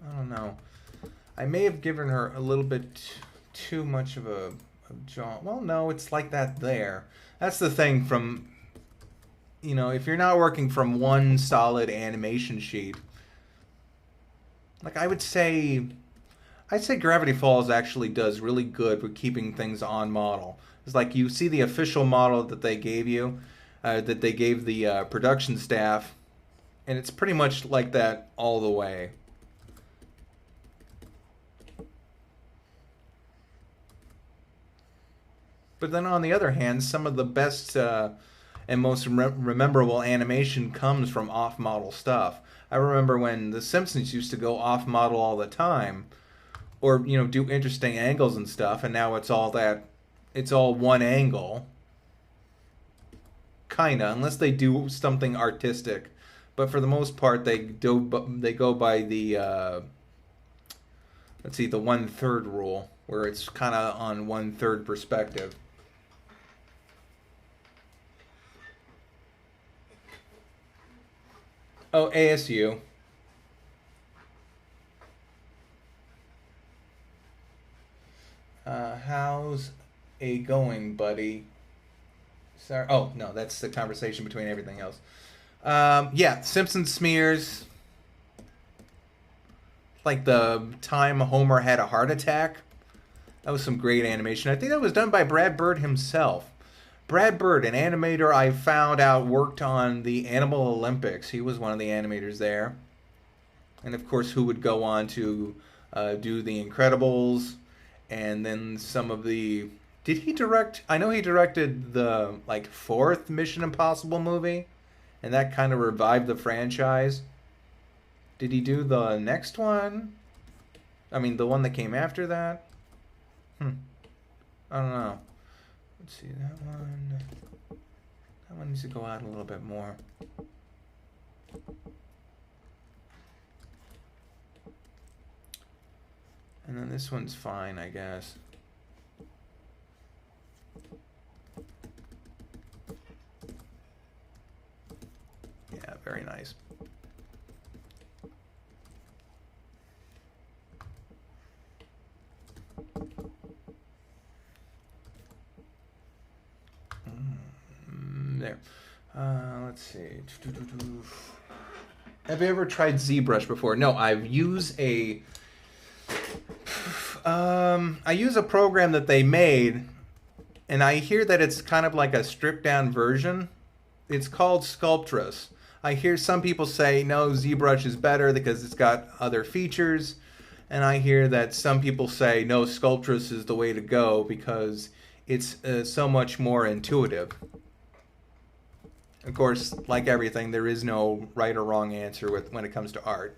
I don't know. I may have given her a little bit too much of a jaw. Well, no, it's like that there. That's the thing from, if you're not working from one solid animation sheet, like I'd say Gravity Falls actually does really good with keeping things on model. It's like you see the official model that they gave you, that they gave the production staff, and it's pretty much like that all the way. But then on the other hand, some of the best and most memorable animation comes from off-model stuff. I remember when The Simpsons used to go off-model all the time, or do interesting angles and stuff, and now it's all one angle, kinda, unless they do something artistic. But for the most part, they go by the the 1/3 rule, where it's kind of on 1/3 perspective. Oh, ASU. How's a going, buddy? Sorry. Oh, no, that's the conversation between everything else. Yeah, Simpson smears. Like the time Homer had a heart attack. That was some great animation. I think that was done by Brad Bird himself. Brad Bird, an animator I found out worked on the Animal Olympics. He was one of the animators there. And of course, who would go on to do The Incredibles, and then some of the... Did he direct? I know he directed the fourth Mission Impossible movie, and that kind of revived the franchise. Did he do the next one? I mean, the one that came after that? I don't know. Let's see, that one... That one needs to go out a little bit more. And then this one's fine, I guess. Yeah, very nice. There. Let's see. Have you ever tried ZBrush before? No, I've used I use a program that they made, and I hear that it's kind of like a stripped down version. It's called Sculptress. I hear some people say, no, ZBrush is better because it's got other features. And I hear that some people say, no, Sculptress is the way to go because it's so much more intuitive. Of course, like everything, there is no right or wrong answer when it comes to art.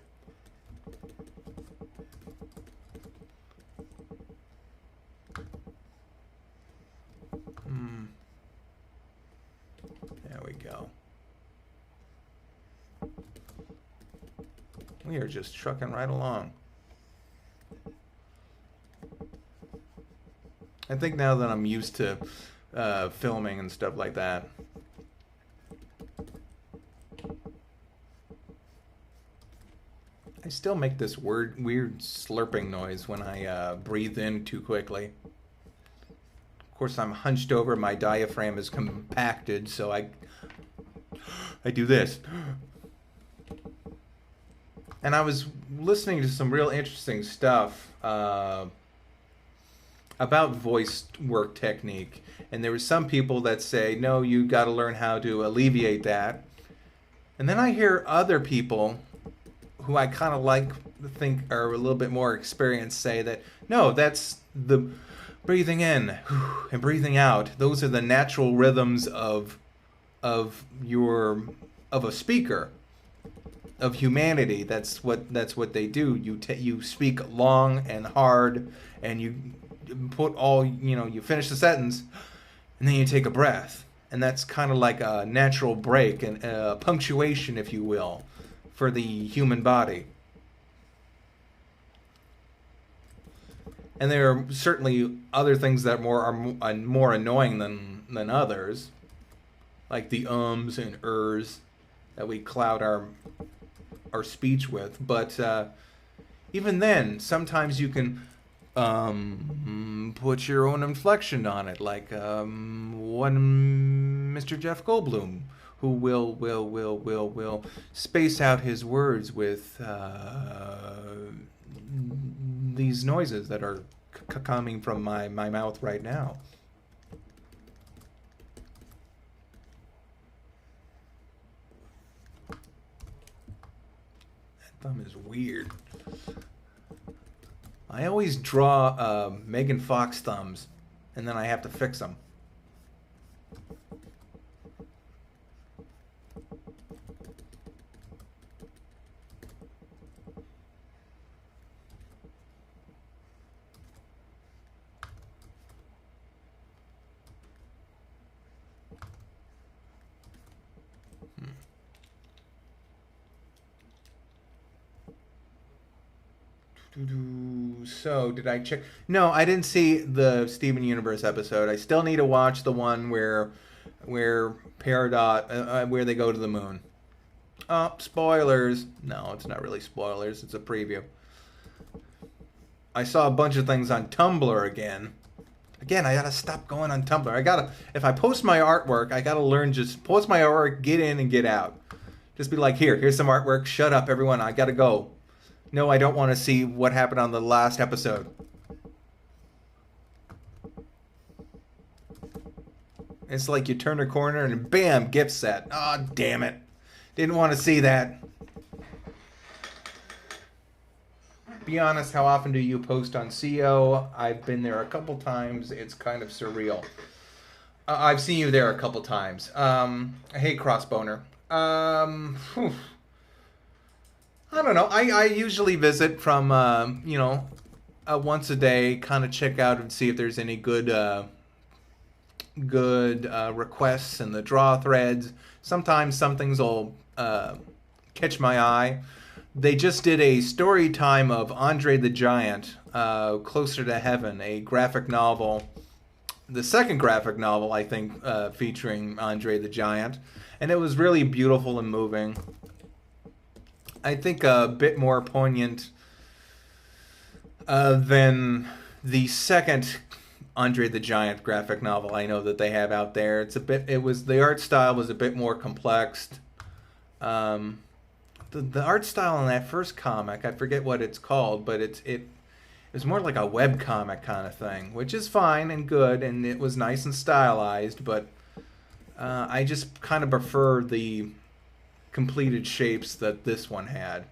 There we go. We are just trucking right along. I think now that I'm used to filming and stuff like that. I still make this weird slurping noise when I breathe in too quickly. Of course, I'm hunched over, my diaphragm is compacted, so I do this. And I was listening to some real interesting stuff about voice work technique. And there were some people that say, no, you got to learn how to alleviate that. And then I hear other people who I kind of think are a little bit more experienced say that, no, that's the breathing in and breathing out. Those are the natural rhythms of a speaker, of humanity. That's what they do. You speak long and hard, and you put you finish the sentence, and then you take a breath. And that's kind of like a natural break and punctuation, if you will, for the human body. And there are certainly other things that are more annoying than others, like the ums and ers that we cloud our speech with. But even then, sometimes you can put your own inflection on it, like one Mr. Jeff Goldblum, who will space out his words with these noises that are coming from my mouth right now. That thumb is weird. I always draw Megan Fox thumbs, and then I have to fix them. So, did I check? No, I didn't see the Steven Universe episode. I still need to watch the one where Peridot, where they go to the moon. Oh, spoilers. No, it's not really spoilers. It's a preview. I saw a bunch of things on Tumblr again. Again, I gotta stop going on Tumblr. If I post my artwork, I gotta learn just post my artwork, get in and get out. Just be like, here's some artwork. Shut up, everyone. I gotta go. No, I don't want to see what happened on the last episode. It's like you turn a corner and bam, gift set. Oh, damn it. Didn't want to see that. Be honest, how often do you post on CO? I've been there a couple times. It's kind of surreal. I've seen you there a couple times. Hey, Crossboner. I don't know. I usually visit from, once a day, kind of check out and see if there's any good requests in the draw threads. Sometimes some things will catch my eye. They just did a story time of Andre the Giant, Closer to Heaven, a graphic novel. The second graphic novel, I think, featuring Andre the Giant. And it was really beautiful and moving. I think a bit more poignant than the second Andre the Giant graphic novel I know that they have out there. The art style was a bit more complex. The art style in that first comic, I forget what it's called, but it was more like a web comic kind of thing, which is fine and good, and it was nice and stylized, but I just kind of prefer the completed shapes that this one had.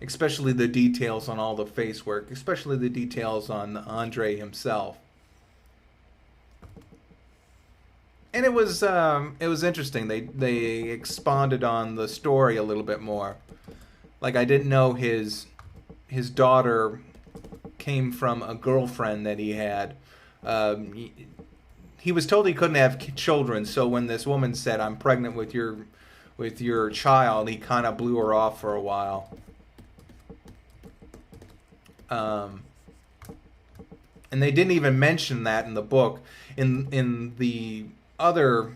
Especially the details on all the face work, especially the details on Andre himself. And it was interesting. They expanded on the story a little bit more. Like, I didn't know his daughter came from a girlfriend that he had. He was told he couldn't have children, so when this woman said, "I'm pregnant with your child," he kind of blew her off for a while. And they didn't even mention that in the book. In the other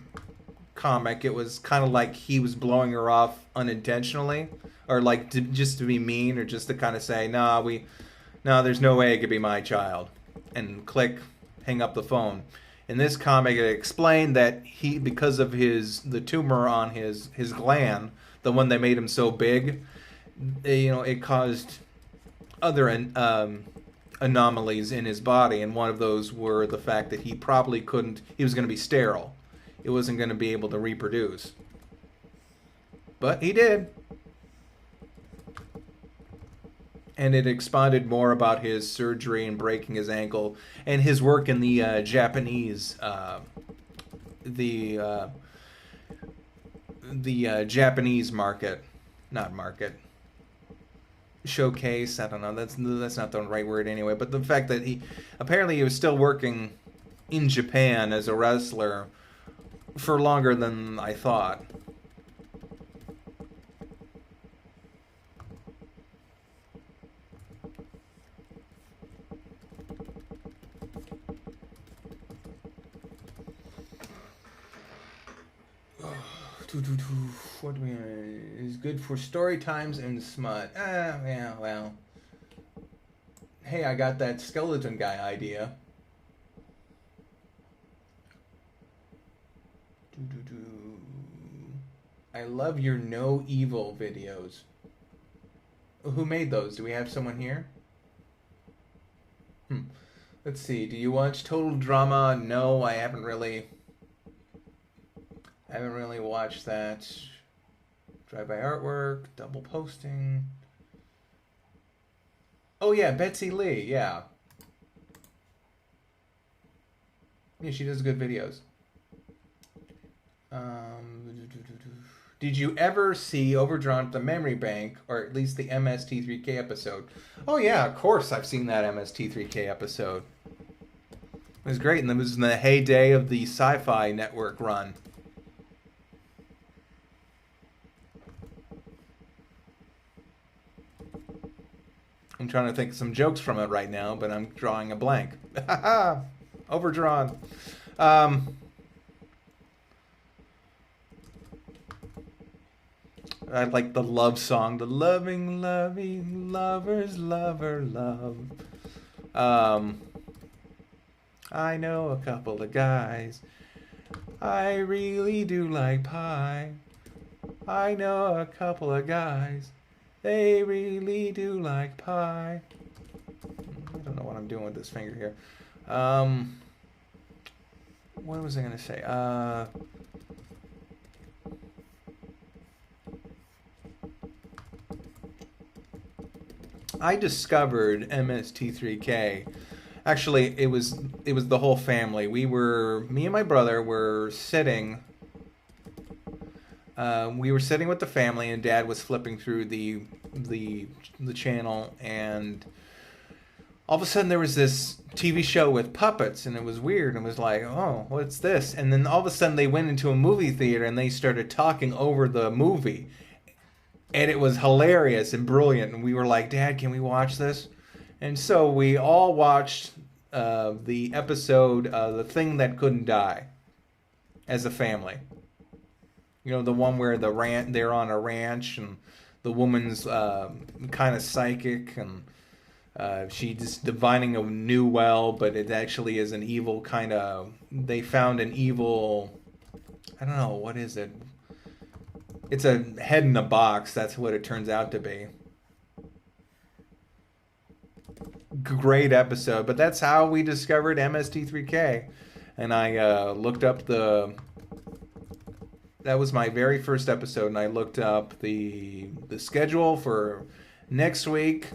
comic, it was kind of like he was blowing her off unintentionally, or like just to be mean, or just to kind of say, "Nah, there's no way it could be my child," and click, hang up the phone. In this comic, it explained that because of the tumor on his gland, the one that made him so big, it caused other anomalies in his body, and one of those were the fact that he was going to be sterile. He wasn't going to be able to reproduce. But he did. And it expounded more about his surgery and breaking his ankle, and his work in the Japanese, Japanese showcase. I don't know. That's not the right word anyway. But the fact that he was still working in Japan as a wrestler for longer than I thought. What is good for story times and smut? Yeah, well. Hey, I got that skeleton guy idea. I love your no evil videos. Who made those? Do we have someone here? Let's see. Do you watch Total Drama? No, I haven't really watched that. Drive-by artwork, double posting. Oh yeah, Betsy Lee, yeah. Yeah, she does good videos. Did you ever see Overdrawn at the Memory Bank, or at least the MST3K episode? Oh yeah, of course I've seen that MST3K episode. It was great, and it was in the heyday of the Sci-Fi Network run. I'm trying to think of some jokes from it right now, but I'm drawing a blank. Overdrawn. I like the love song. The loving, loving, lovers, lover, love. I know a couple of guys. I really do like pie. I know a couple of guys. They really do like pie. I don't know what I'm doing with this finger here. what was I gonna say? I discovered MST3K. Actually, it was the whole family. Me and my brother were sitting. We were sitting with the family, and Dad was flipping through the channel, and all of a sudden there was this TV show with puppets, and it was weird. And it was like, oh, what's this? And then all of a sudden they went into a movie theater and they started talking over the movie, and it was hilarious and brilliant. And we were like, Dad, can we watch this? And so we all watched the episode, The Thing That Couldn't Die, as a family. You know, the one where they're on a ranch, and the woman's kind of psychic, and she's divining a new well, but it actually is an evil kind of... They found an evil... I don't know, what is it? It's a head in a box. That's what it turns out to be. Great episode. But that's how we discovered MST3K. And I looked up that was my very first episode, and I looked up the schedule for next week,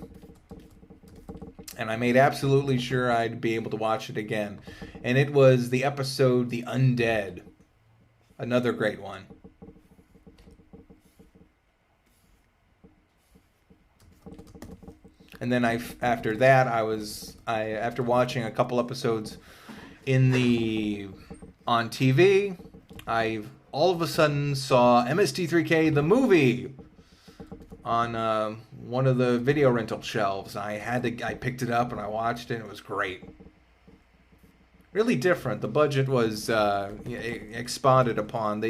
and I made absolutely sure I'd be able to watch it again. And it was the episode The Undead. Another great one. And then after that, after watching a couple episodes on TV, I all of a sudden saw MST3K the movie on one of the video rental shelves. I picked it up and I watched it. And it was great. Really different. The budget was expanded upon.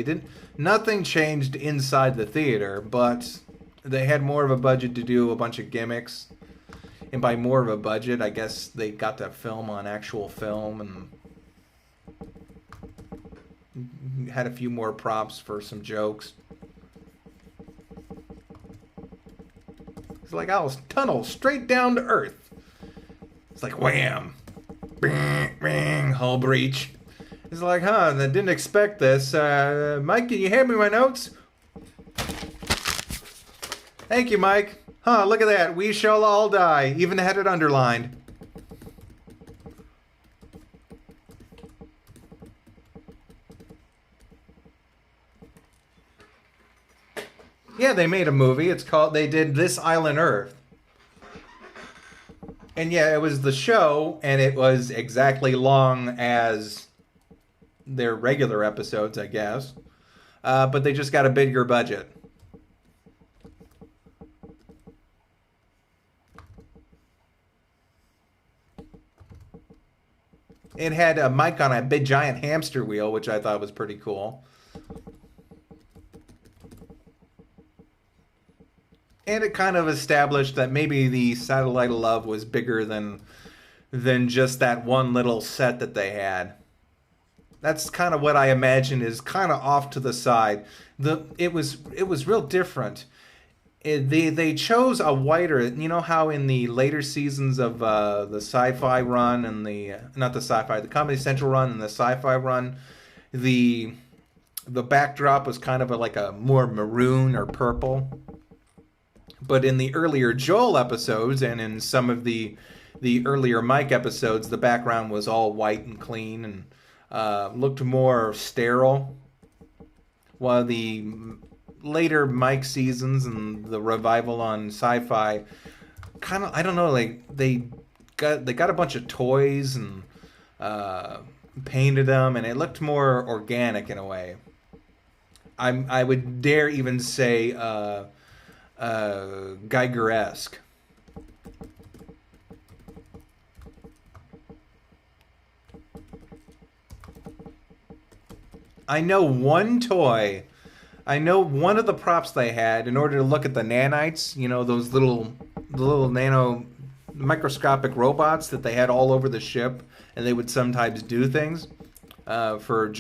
Nothing changed inside the theater, but they had more of a budget to do a bunch of gimmicks. And by more of a budget, I guess they got to film on actual film and had a few more props for some jokes. It's like, I'll tunnel straight down to Earth. It's like, wham! Bing, bing, hull breach. It's like, I didn't expect this. Mike, can you hand me my notes? Thank you, Mike. Look at that. We shall all die. Even had it underlined. Yeah, they made a movie. They did This Island Earth. And yeah, it was the show, and it was exactly long as their regular episodes, I guess. But they just got a bigger budget. It had a mic on a big giant hamster wheel, which I thought was pretty cool. And it kind of established that maybe the Satellite of Love was bigger than just that one little set that they had. That's kind of what I imagine is kind of off to the side. It was real different. They chose a whiter... You know how in the later seasons of the sci-fi run and the Comedy Central run and the sci-fi run, the backdrop was kind of like a more maroon or purple. But in the earlier Joel episodes and in some of the earlier Mike episodes, the background was all white and clean and looked more sterile. While the later Mike seasons and the revival on sci-fi, kind of, I don't know, like they got a bunch of toys and painted them, and it looked more organic in a way. I would dare even say Geiger-esque. I know one toy. I know one of the props they had in order to look at the nanites. You know, those little nano microscopic robots that they had all over the ship, and they would sometimes do things for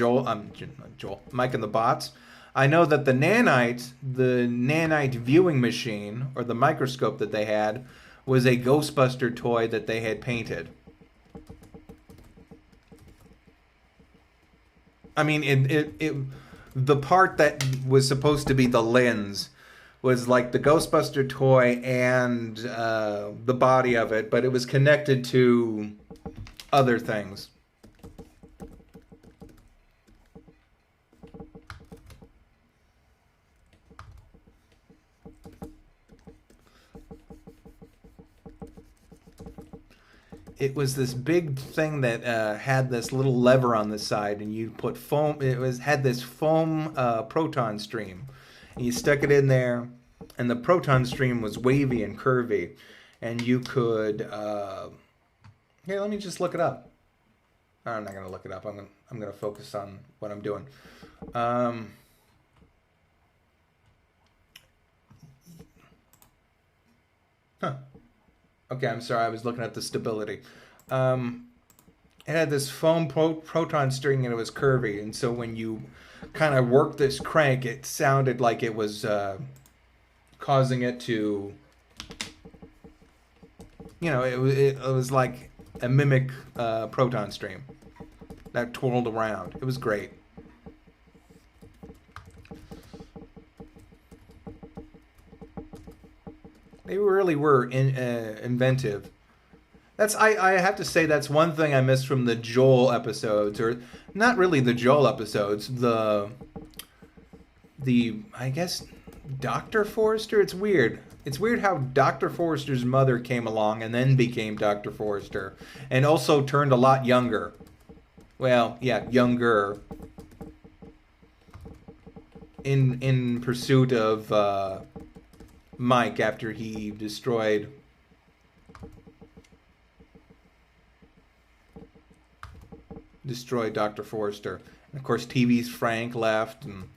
Mike and the Bots. I know that the nanite viewing machine, or the microscope that they had, was a Ghostbuster toy that they had painted. I mean, the part that was supposed to be the lens was like the Ghostbuster toy and the body of it, but it was connected to other things. It was this big thing that had this little lever on the side, and you put foam. Had this foam proton stream, and you stuck it in there, and the proton stream was wavy and curvy, and you could. Here, let me just look it up. I'm not gonna look it up. I'm gonna focus on what I'm doing. Huh. Okay, I'm sorry. I was looking at the stability. Um, it had this foam proton string and it was curvy, and so when you kind of worked this crank, it sounded like it was causing it to, it was like a mimic proton stream that twirled around. It was great. They really were inventive. I have to say that's one thing I missed from the Joel episodes, or not really the Joel episodes. The I guess Dr. Forrester. It's weird. It's weird how Dr. Forrester's mother came along and then became Dr. Forrester, and also turned a lot younger. Well, yeah, younger. In pursuit of Mike after he destroyed Dr. Forrester. And of course, TV's Frank left, and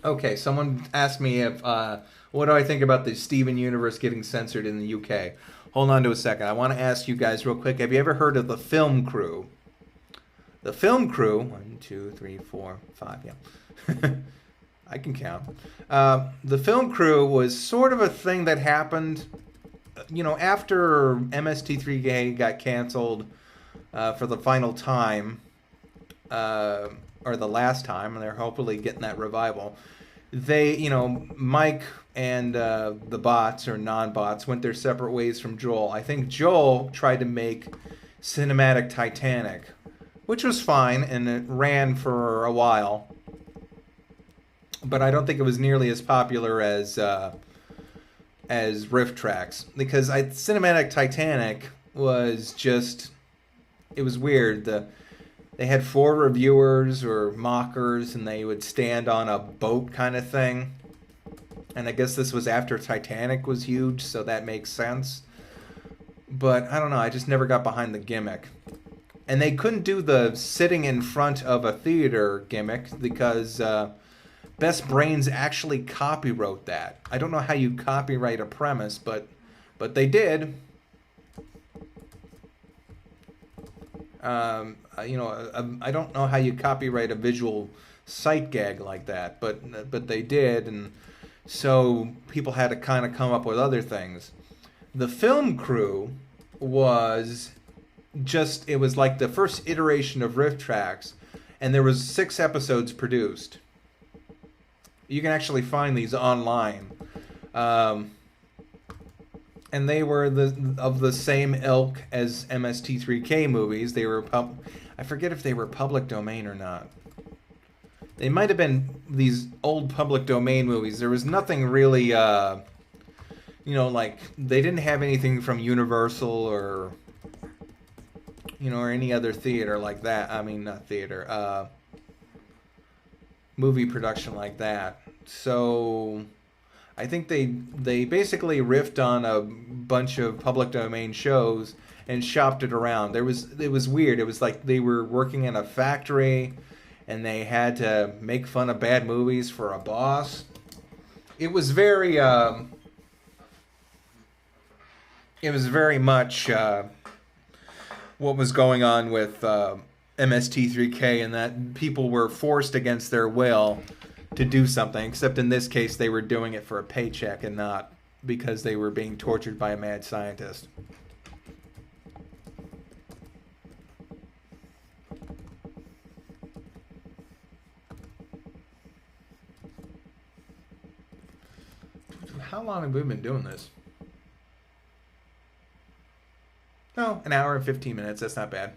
okay, someone asked me if what do I think about the Steven Universe getting censored in the UK? Hold on to a second. I want to ask you guys real quick. Have you ever heard of the Film Crew? The Film Crew. 1, 2, 3, 4, 5. Yeah. I can count. The Film Crew was sort of a thing that happened, after MST3K got canceled for the final time, or the last time, and they're hopefully getting that revival. They, Mike and the bots or non-bots went their separate ways from Joel. I think Joel tried to make cinematic Titanic, which was fine, and it ran for a while. But I don't think it was nearly as popular as Riff Tracks, because cinematic Titanic was just, it was weird. They had 4 reviewers or mockers, and they would stand on a boat kind of thing. And I guess this was after Titanic was huge, so that makes sense. But I don't know, I just never got behind the gimmick. And they couldn't do the sitting in front of a theater gimmick because Best Brains actually copywrote that. I don't know how you copyright a premise, but they did. I don't know how you copyright a visual sight gag like that, but they did, and so people had to kind of come up with other things. The Film Crew was just, it was like the first iteration of Riff Tracks, and there was 6 episodes produced. You can actually find these online. And they were of the same ilk as MST3K movies. They were I forget if they were public domain or not. They might have been these old public domain movies. There was nothing really, like they didn't have anything from Universal or any other theater like that. I mean, not theater, movie production like that. So I think they basically riffed on a bunch of public domain shows and shopped it around. It was weird. It was like they were working in a factory and they had to make fun of bad movies for a boss. It was very much what was going on with MST3K, and that people were forced against their will to do something, except in this case they were doing it for a paycheck and not because they were being tortured by a mad scientist. How long have we been doing this? Oh, an hour and 15 minutes. That's not bad.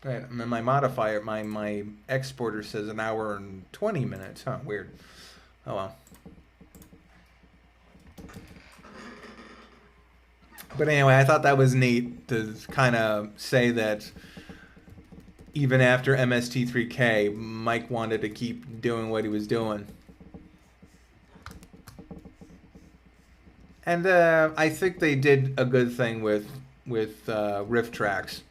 Right, and my modifier, my exporter says an hour and 20 minutes. Huh, weird. Oh well. But anyway, I thought that was neat to kind of say that even after MST3K, Mike wanted to keep doing what he was doing. And I think they did a good thing with riff tracks,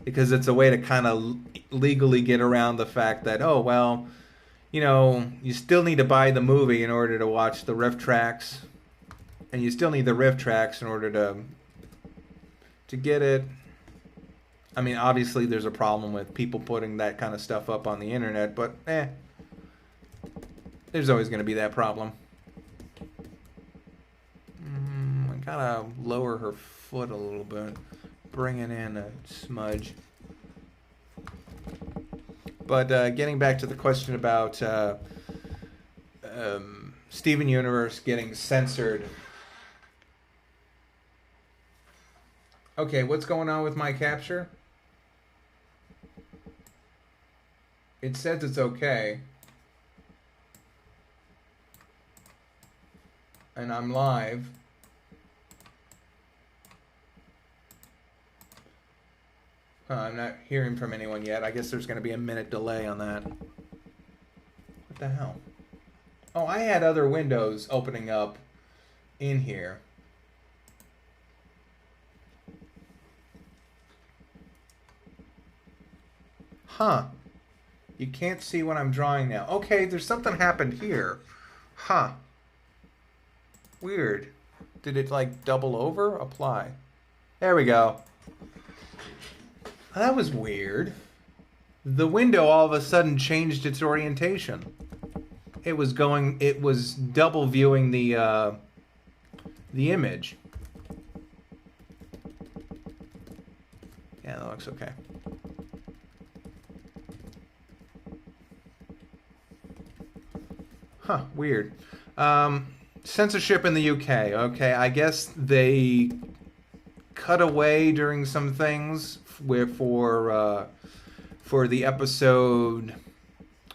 because it's a way to kind of legally get around the fact that, oh, well, you know, you still need to buy the movie in order to watch the riff tracks, and you still need the riff tracks in order to get it. I mean, obviously there's a problem with people putting that kind of stuff up on the internet, but there's always going to be that problem. I gotta lower her foot a little bit, bringing in a smudge. But getting back to the question about Steven Universe getting censored. Okay, what's going on with my capture? It says it's okay. And I'm live. I'm not hearing from anyone yet. I guess there's going to be a minute delay on that. What the hell? Oh, I had other windows opening up in here. Huh. You can't see what I'm drawing now. Okay, there's something happened here. Huh. Weird. Did it like double over? Apply. There we go. That was weird. The window all of a sudden changed its orientation. It was double viewing the image. Yeah, that looks okay. Huh, weird. Censorship in the UK. Okay, I guess they cut away during some things for the episode.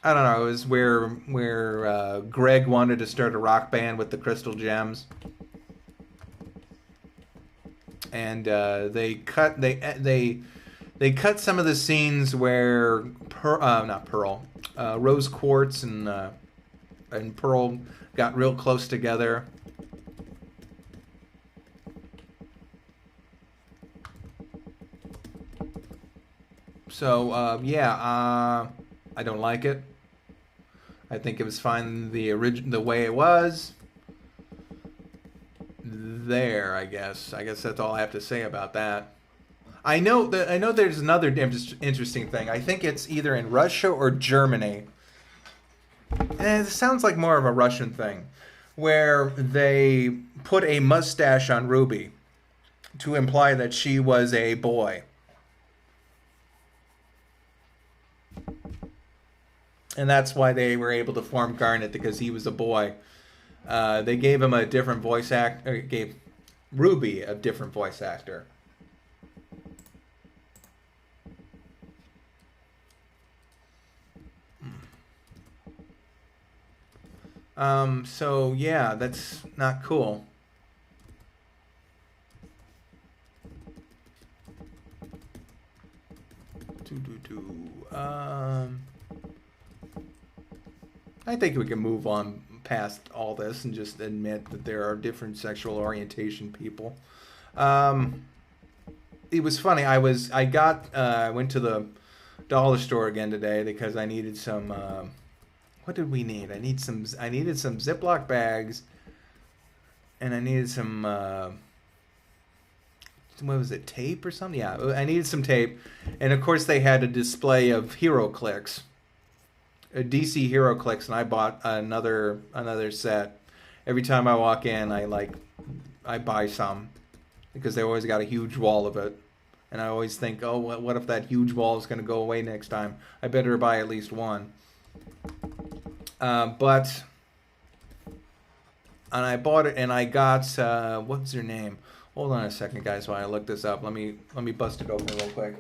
I don't know. It was where Greg wanted to start a rock band with the Crystal Gems, and they cut cut some of the scenes where Rose Quartz and Pearl got real close together. So I don't like it. I think it was fine the way it was. There, I guess that's all I have to say about that. I know there's another interesting thing. I think it's either in Russia or Germany. And it sounds like more of a Russian thing, where they put a mustache on Ruby to imply that she was a boy. And that's why they were able to form Garnet, because he was a boy. They gave him a different voice actor, gave Ruby a different voice actor. So yeah, that's not cool. I think we can move on past all this and just admit that there are different sexual orientation people. It was funny. I went to the dollar store again today because I needed some. What did we need? I needed some Ziploc bags, and I needed some what was it, tape or something? Yeah, I needed some tape. And of course they had a display of Hero Clicks, DC Hero Clicks, and I bought another set. Every time I walk in, I buy some because they always got a huge wall of it. And I always think, oh, what if that huge wall is going to go away next time? I better buy at least one. But and I bought it, and I got what's her name? Hold on a second, guys, while I look this up. Let me bust it open real quick.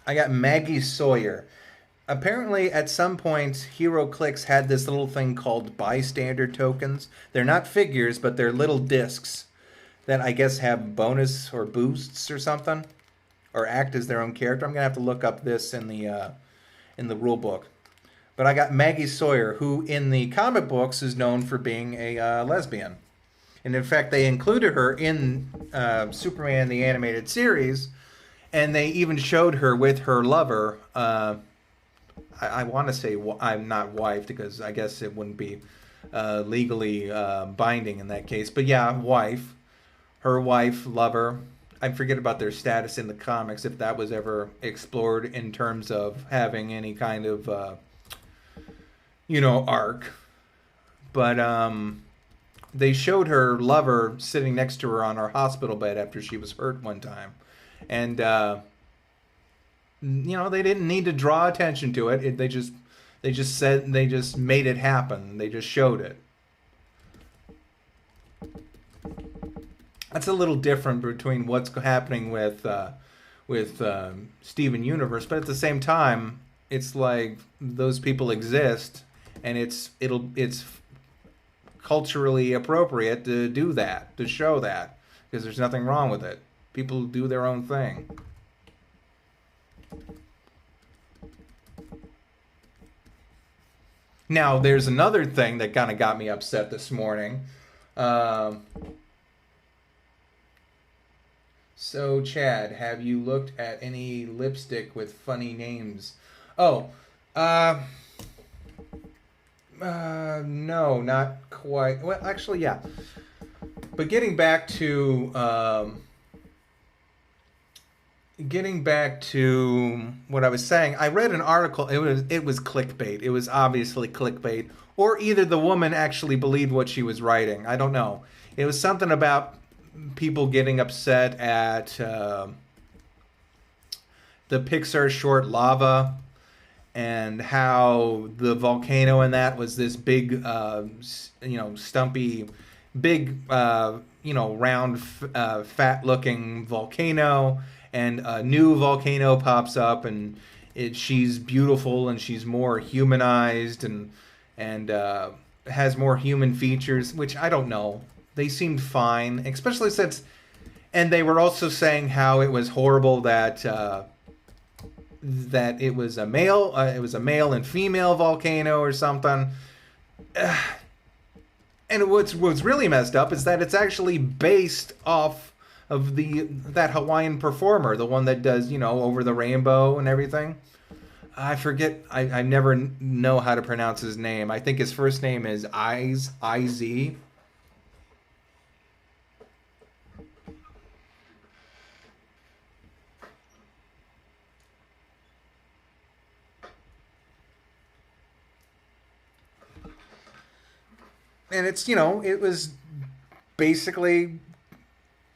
I got Maggie Sawyer. Apparently, at some point, HeroClix had this little thing called bystander tokens. They're not figures, but they're little discs that I guess have bonus or boosts or something, or act as their own character. I'm gonna have to look up this in the rule book. But I got Maggie Sawyer, who in the comic books is known for being a lesbian, and in fact, they included her in Superman the Animated Series. And they even showed her with her lover. I want to say I'm not wife because I guess it wouldn't be legally binding in that case. But yeah, wife. Her wife, lover. I forget about their status in the comics, if that was ever explored in terms of having any kind of, arc. But they showed her lover sitting next to her on her hospital bed after she was hurt one time. And they didn't need to draw attention to it. They just made it happen. They just showed it. That's a little different between what's happening with Steven Universe, but at the same time, it's like those people exist, and it's culturally appropriate to do that, to show that, because there's nothing wrong with it. People do their own thing. Now, there's another thing that kind of got me upset this morning. So, Chad, have you looked at any lipstick with funny names? Oh, no, not quite. Well, actually, yeah. But getting back to what I was saying, I read an article. It was clickbait. It was obviously clickbait, or either the woman actually believed what she was writing. I don't know. It was something about people getting upset at the Pixar short Lava, and how the volcano in that was this big, stumpy, big, round, fat-looking volcano. And a new volcano pops up, and she's beautiful, and she's more humanized, and has more human features, which I don't know. They seemed fine, especially since, and they were also saying how it was horrible that it was a male and female volcano or something. And what's really messed up is that it's actually based off of that Hawaiian performer, the one that does, Over the Rainbow and everything. I forget. I never know how to pronounce his name. I think his first name is I-Z. And it's, it was basically,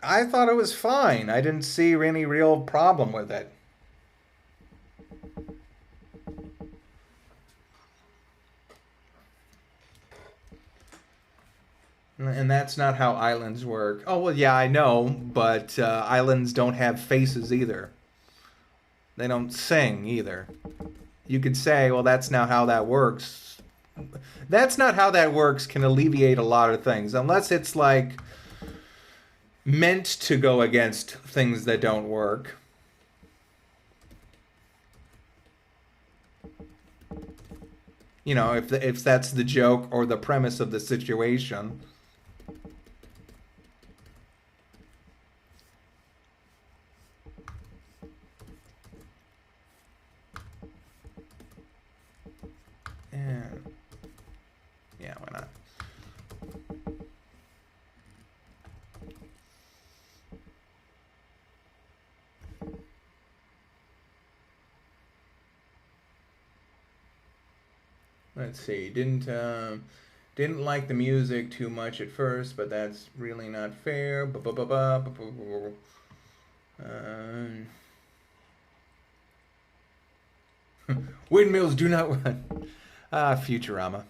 I thought it was fine. I didn't see any real problem with it. And that's not how islands work. Oh, well, yeah, I know, but islands don't have faces either. They don't sing either. You could say, well, that's not how that works. That's not how that works can alleviate a lot of things, unless it's like meant to go against things that don't work. You know, if that's the joke or the premise of the situation. Yeah, yeah, why not? Let's see. Didn't like the music too much at first, but that's really not fair. Windmills do not run. Futurama.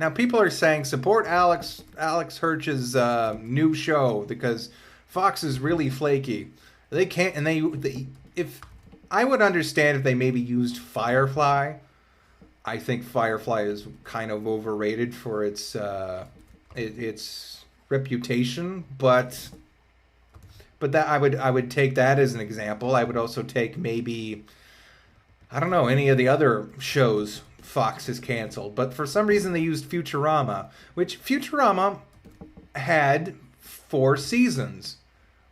Now people are saying support Alex Hirsch's new show because Fox is really flaky. They can't, and they if I would understand if they maybe used Firefly. I think Firefly is kind of overrated for its reputation, but that I would take that as an example. I would also take maybe, I don't know, any of the other shows Fox has canceled, but for some reason they used Futurama, which Futurama had 4 seasons,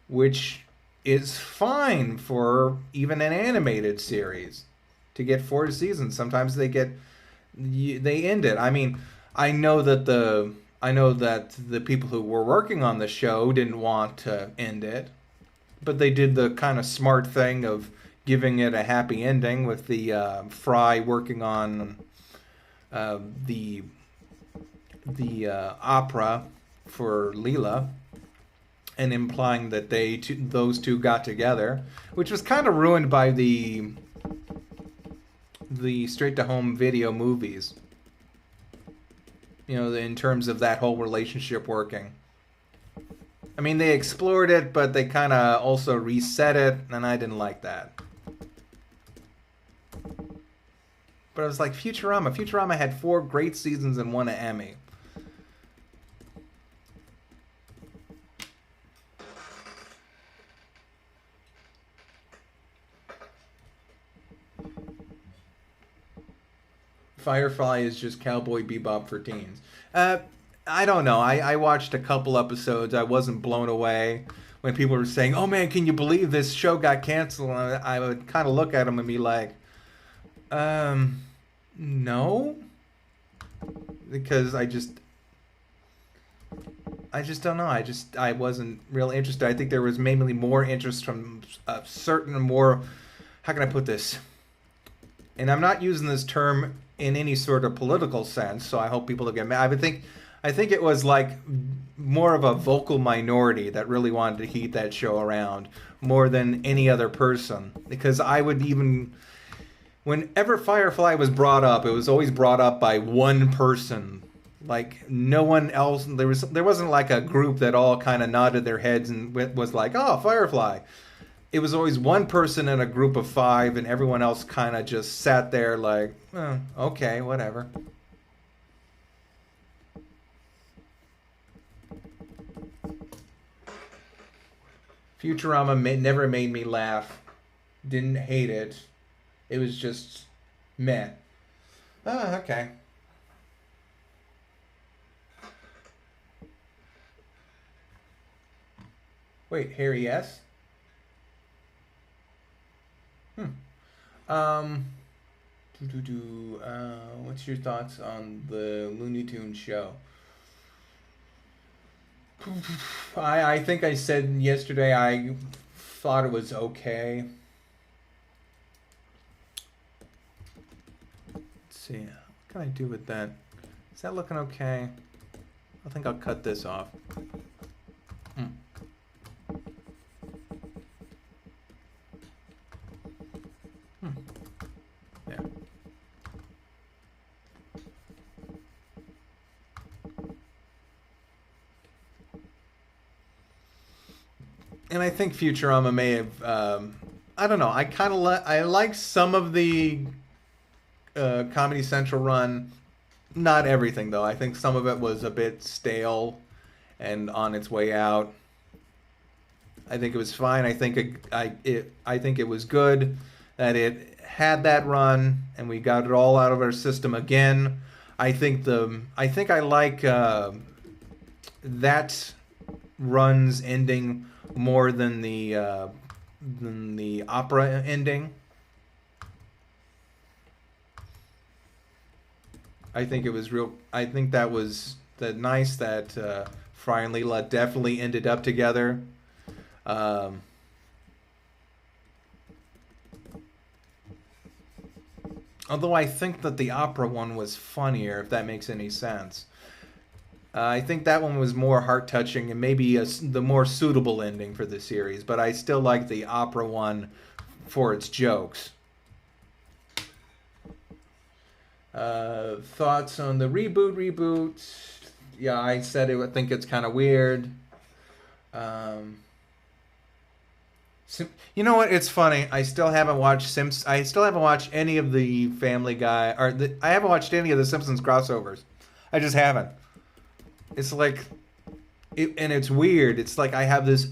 which is fine for even an animated series to get 4 seasons. Sometimes they end it. I mean, I know that the people who were working on the show didn't want to end it, but they did the kind of smart thing of giving it a happy ending with the Fry working on the opera for Leela, and implying that those two got together, which was kind of ruined by the straight to home video movies. You know, in terms of that whole relationship working. I mean, they explored it, but they kind of also reset it, and I didn't like that. But I was like, Futurama. Futurama had 4 great seasons and won an Emmy. Firefly is just Cowboy Bebop for teens. I don't know. I watched a couple episodes. I wasn't blown away when people were saying, "Oh man, can you believe this show got canceled?" And I would kind of look at them and be like, no, because I just don't know. I wasn't real interested. I think there was mainly more interest from a certain more. How can I put this? And I'm not using this term in any sort of political sense, so I hope people don't get mad. I think it was like more of a vocal minority that really wanted to keep that show around more than any other person. Because I would even, whenever Firefly was brought up, it was always brought up by one person. Like no one else. There wasn't like a group that all kind of nodded their heads and was like, "Oh, Firefly." It was always one person in a group of 5, and everyone else kind of just sat there like, oh, okay, whatever. Futurama never made me laugh. Didn't hate it. It was just meh. Oh, okay. Wait, Harry S? Hmm. Um, what's your thoughts on the Looney Tunes show? I think I said yesterday I thought it was okay. Let's see. What can I do with that? Is that looking okay? I think I'll cut this off. Hmm. Yeah. And I think Futurama may have. I don't know. I kind of I like some of the Comedy Central run. Not everything though. I think some of it was a bit stale and on its way out. I think it was fine. I think it was good that it had that run and we got it all out of our system again. I think I like that run's ending more than the opera ending. I think it was real. I think that was nice that Fry and Leela definitely ended up together. Um, Although I think that the opera one was funnier, if that makes any sense. I think that one was more heart touching and maybe the more suitable ending for the series, but I still like the opera one for its jokes. Thoughts on the reboot? Yeah, I said it. I think it's kind of weird. Um, you know what? It's funny. I still haven't watched I still haven't watched any of the Family Guy I haven't watched any of the Simpsons crossovers. I just haven't. It's like, and it's weird. It's like I have this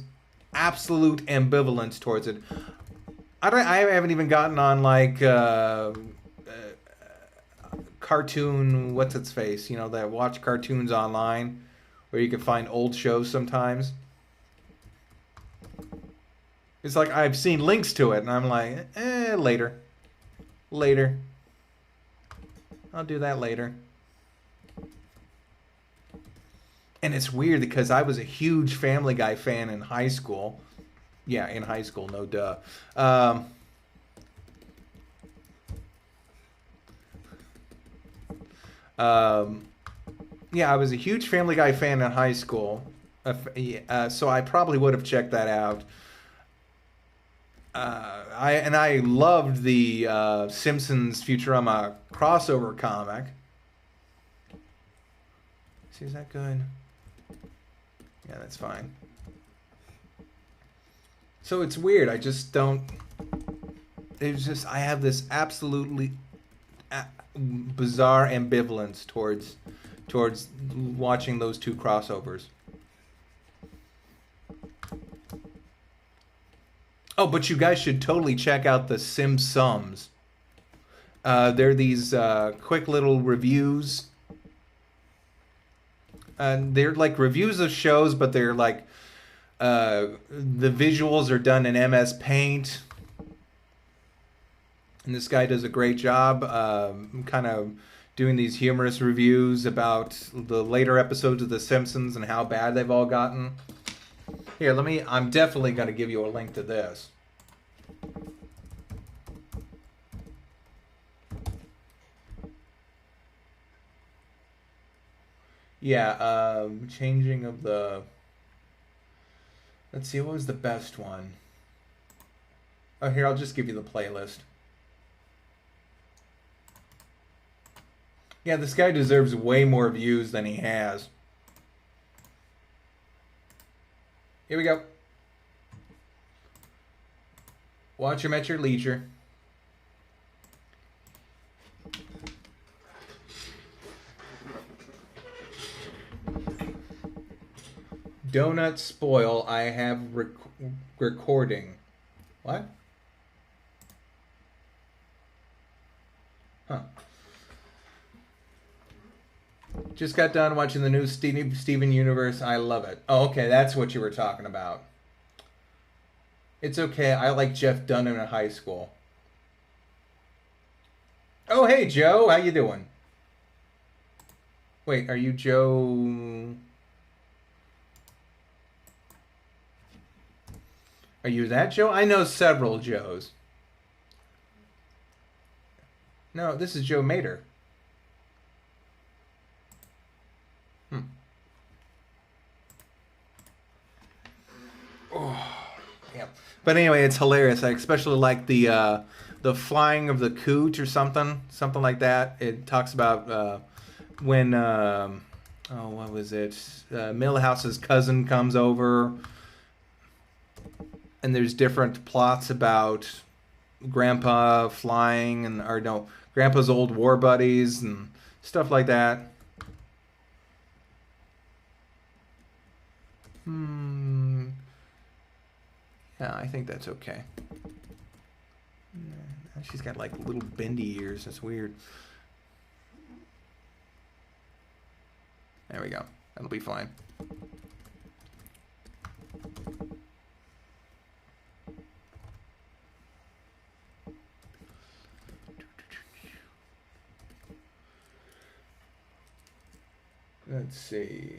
absolute ambivalence towards it. I haven't even gotten on like cartoon. What's its face? You know, that watch cartoons online, where you can find old shows sometimes. It's like I've seen links to it, and I'm like, later. I'll do that later. And it's weird because I was a huge Family Guy fan in high school. Yeah, in high school, no duh. Yeah, I was a huge Family Guy fan in high school. So I probably would have checked that out. I loved the Simpsons Futurama crossover comic. See, is that good? Yeah, that's fine. So it's weird. I just don't. It's just I have this absolutely bizarre ambivalence towards watching those two crossovers. Oh, but you guys should totally check out the Simpsons. They're these quick little reviews. They're like reviews of shows, but they're like the visuals are done in MS Paint. And this guy does a great job kind of doing these humorous reviews about the later episodes of The Simpsons and how bad they've all gotten. Here, I'm definitely going to give you a link to this. Yeah, changing of the... Let's see, what was the best one? Oh, here, I'll just give you the playlist. Yeah, this guy deserves way more views than he has. Here we go. Watch him at your leisure. Donut spoil. I have recording. What? Huh. Just got done watching the new Steven Universe. I love it. Oh, okay, that's what you were talking about. It's okay. I like Jeff Dunham in high school. Oh, hey, Joe. How you doing? Wait, are you Joe? Are you that Joe? I know several Joes. No, this is Joe Mater. Oh, yeah. But anyway, it's hilarious. I especially like the flying of the coot or something like that. It talks about when what was it? Millhouse's cousin comes over, and there's different plots about Grandpa flying Grandpa's old war buddies and stuff like that. Yeah, I think that's okay. She's got like little bendy ears. That's weird. There we go. That'll be fine. Let's see.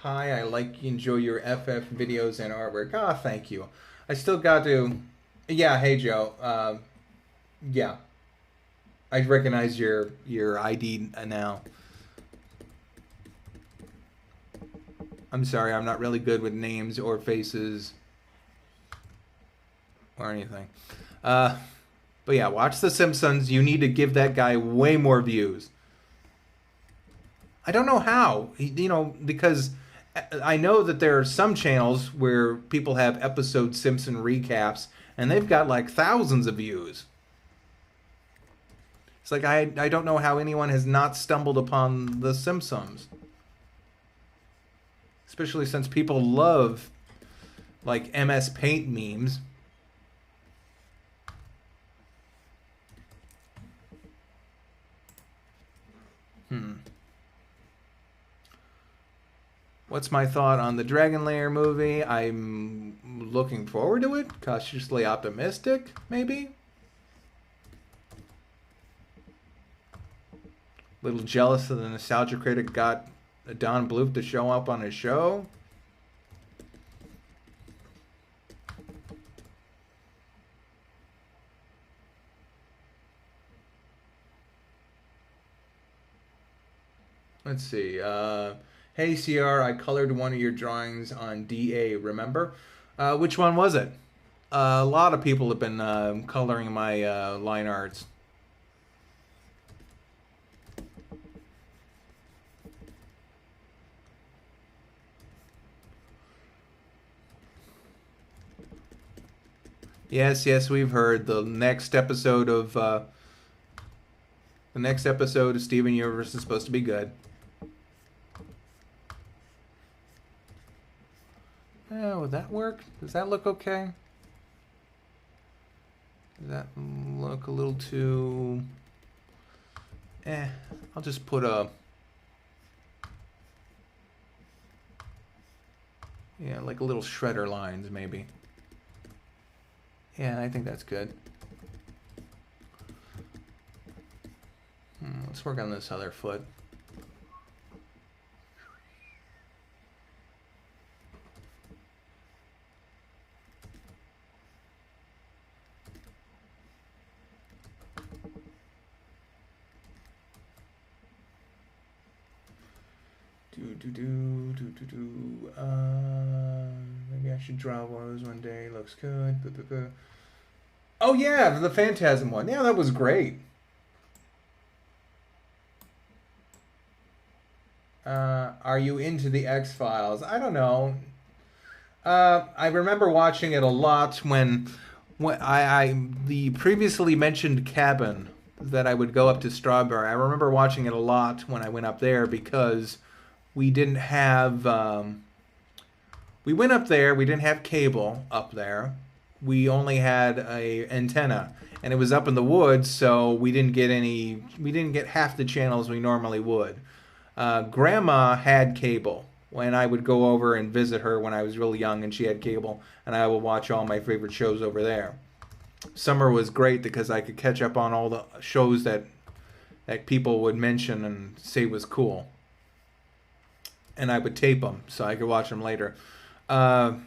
Hi, I enjoy your FF videos and artwork. Ah, thank you. I still got to... Yeah, hey Joe. Yeah. I recognize your ID now. I'm sorry, I'm not really good with names or faces or anything. But yeah, watch The Simpsons. You need to give that guy way more views. I don't know how, because I know that there are some channels where people have episode Simpson recaps, and they've got like thousands of views. It's like I don't know how anyone has not stumbled upon The Simpsons. Especially since people love like MS Paint memes. What's my thought on the Dragon Lair movie? I'm looking forward to it. Cautiously optimistic, maybe? Little jealous that the Nostalgia Critic got Don Bluth to show up on his show. Let's see. Hey CR, I colored one of your drawings on DA, remember? Which one was it? A lot of people have been coloring my line arts. Yes, we've heard the next episode of Steven Universe is supposed to be good. Would that work? Does that look okay? Does that look a little too... I'll just put a... Yeah, like a little shredder lines, maybe. Yeah, I think that's good. Let's work on this other foot. Maybe I should draw one of those one day. Looks good. Oh yeah, the Phantasm one. Yeah, that was great. Are you into the X-Files? I don't know. I remember watching it a lot when the previously mentioned cabin that I would go up to Strawberry. I remember watching it a lot when I went up there because we didn't have... we went up there, we didn't have cable up there. We only had a antenna, and it was up in the woods, so we didn't get half the channels we normally would. Grandma had cable when I would go over and visit her when I was really young, and she had cable, and I would watch all my favorite shows over there. Summer was great because I could catch up on all the shows that people would mention and say was cool. And I would tape them so I could watch them later. But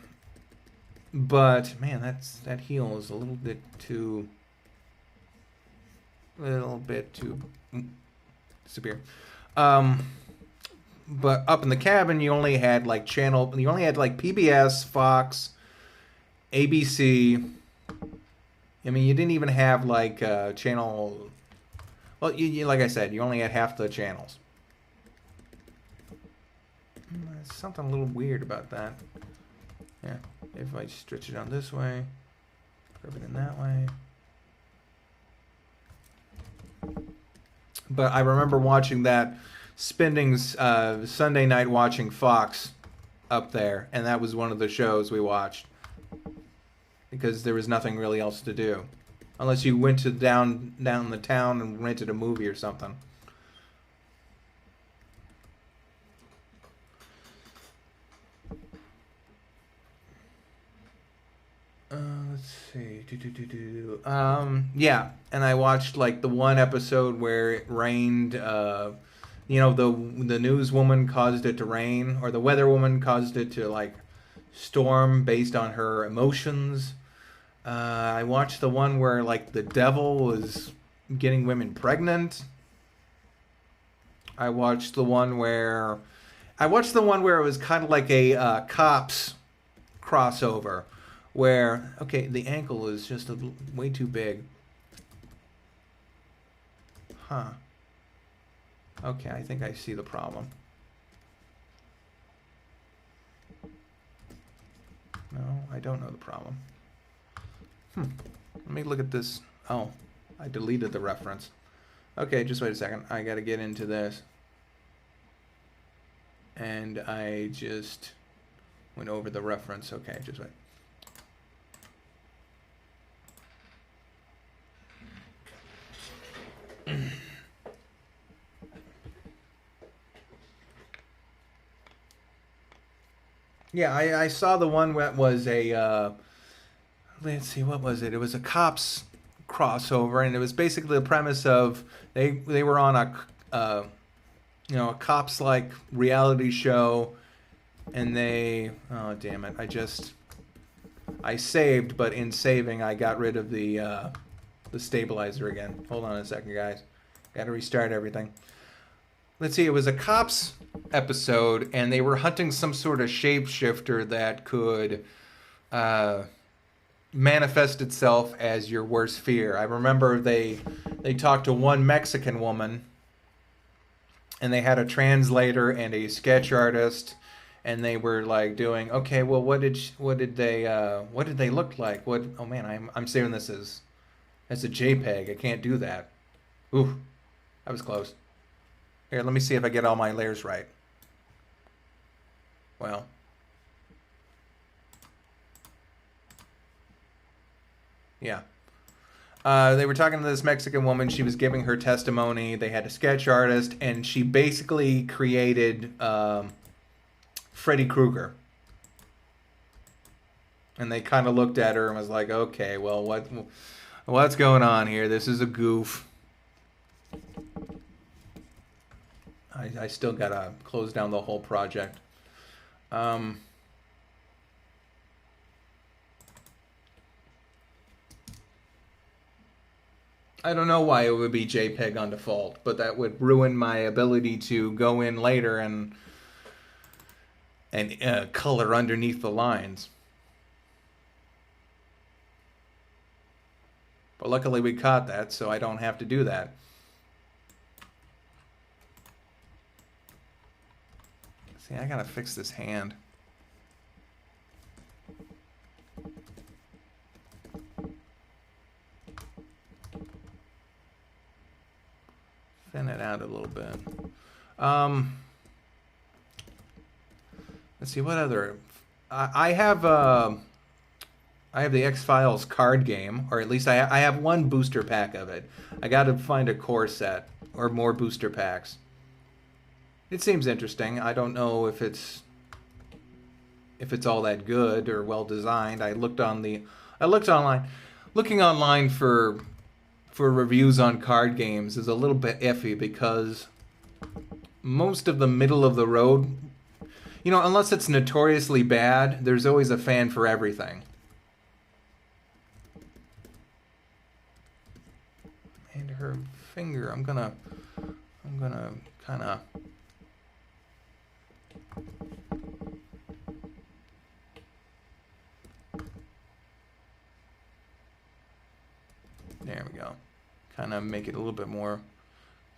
man, that heel is a little bit too disappear. But up in the cabin, you only had like PBS, Fox, ABC. I mean, you didn't even have like channel. Well, you like I said, you only had half the channels. There's something a little weird about that. Yeah, if I stretch it on this way, curve it in that way. But I remember watching that, spending Sunday night watching Fox up there, and that was one of the shows we watched because there was nothing really else to do. unless you went to down the town and rented a movie or something. Let's see. Yeah, and I watched like the one episode where it rained. The newswoman caused it to rain, or the weatherwoman caused it to like storm based on her emotions. I watched the one where like the devil was getting women pregnant. I watched the one where it was kind of like a cops crossover, where okay, the ankle is just way too big. Huh. Okay, I think I see the problem. No, I don't know the problem. Let me look at this. Oh, I deleted the reference. Okay, just wait a second. I gotta get into this. And I just went over the reference. Okay, just wait. Yeah, I saw the one that was a, let's see, what was it? It was a cops crossover, and it was basically the premise of they were on a a cops like reality show, and oh damn it, I saved, but in saving I got rid of the stabilizer again. Hold on a second, guys. Got to restart everything. Let's see, it was a cops episode, and they were hunting some sort of shapeshifter that could manifest itself as your worst fear. I remember they talked to one Mexican woman, and they had a translator and a sketch artist, and they were like doing, okay, well, what did they look like? Oh man, I'm saving this as a JPEG. I can't do that. Ooh, that was close. Here, let me see if I get all my layers right. Well. Yeah. They were talking to this Mexican woman. She was giving her testimony. They had a sketch artist, and she basically created Freddy Krueger. And they kind of looked at her and was like, okay, well, what's going on here? This is a goof. I still gotta close down the whole project. I don't know why it would be JPEG on default, but that would ruin my ability to go in later and color underneath the lines. But luckily we caught that, so I don't have to do that. See, I gotta fix this hand. Thin it out a little bit. Let's see, what other... I have the X-Files card game, or at least I have one booster pack of it. I gotta find a core set, or more booster packs. It seems interesting. I don't know if it's all that good or well designed. I looked online. Looking online for reviews on card games is a little bit iffy because most of the middle of the road, unless it's notoriously bad, there's always a fan for everything. And her finger, I'm gonna kind of... There we go. Kind of make it a little bit more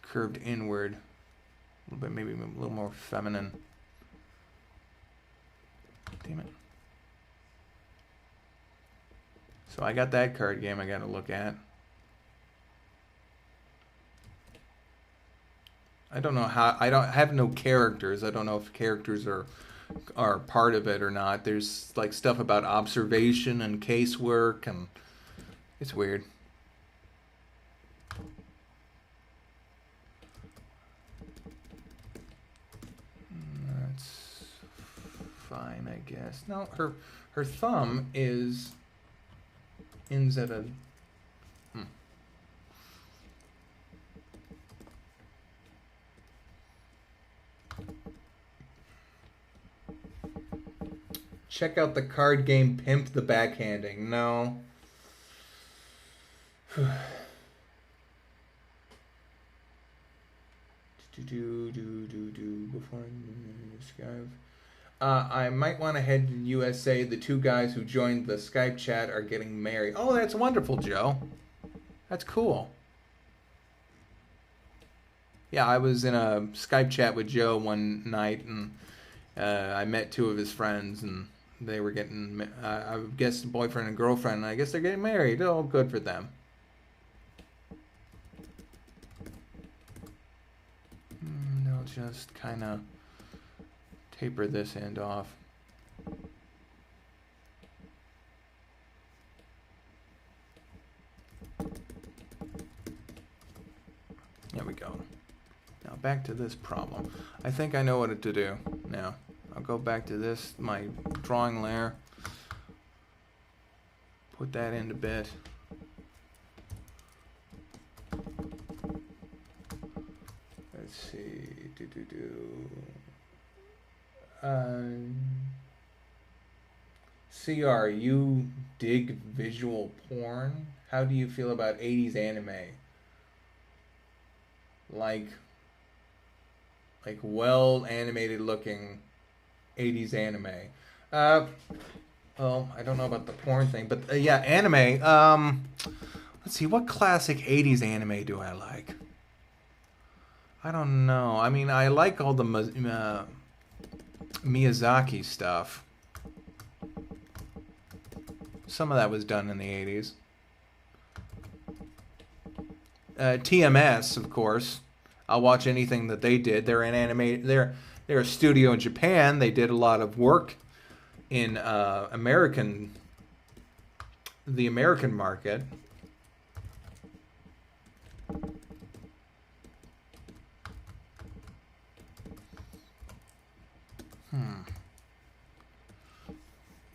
curved inward. A little bit, maybe a little more feminine. Damn it. So I got that card game I got to look at. I don't know how... I have no characters. I don't know if characters are part of it or not. There's like stuff about observation and casework, and it's weird. fine, I guess. No, her thumb ends at a... Check out the card game Pimp the Backhanding. No. Before Skype. I might want to head to USA. The two guys who joined the Skype chat are getting married. Oh, that's wonderful, Joe. That's cool. Yeah, I was in a Skype chat with Joe one night, and I met two of his friends, and they were getting, I guess, boyfriend and girlfriend, and I guess they're getting married. Oh, good for them. I'll just kind of taper this end off. There we go. Now back to this problem. I think I know what to do now. I'll go back to this, my drawing layer. Put that in a bit. Let's see. CR, you dig visual porn? How do you feel about 80s anime? Like well animated looking 80s anime. Well, I don't know about the porn thing, but yeah, anime. Let's see, what classic 80s anime do I like? I don't know. I mean, I like all the Miyazaki stuff. Some of that was done in the 80s. TMS, of course. I'll watch anything that they did. They're an anime. They're a studio in Japan. They did a lot of work in the American market.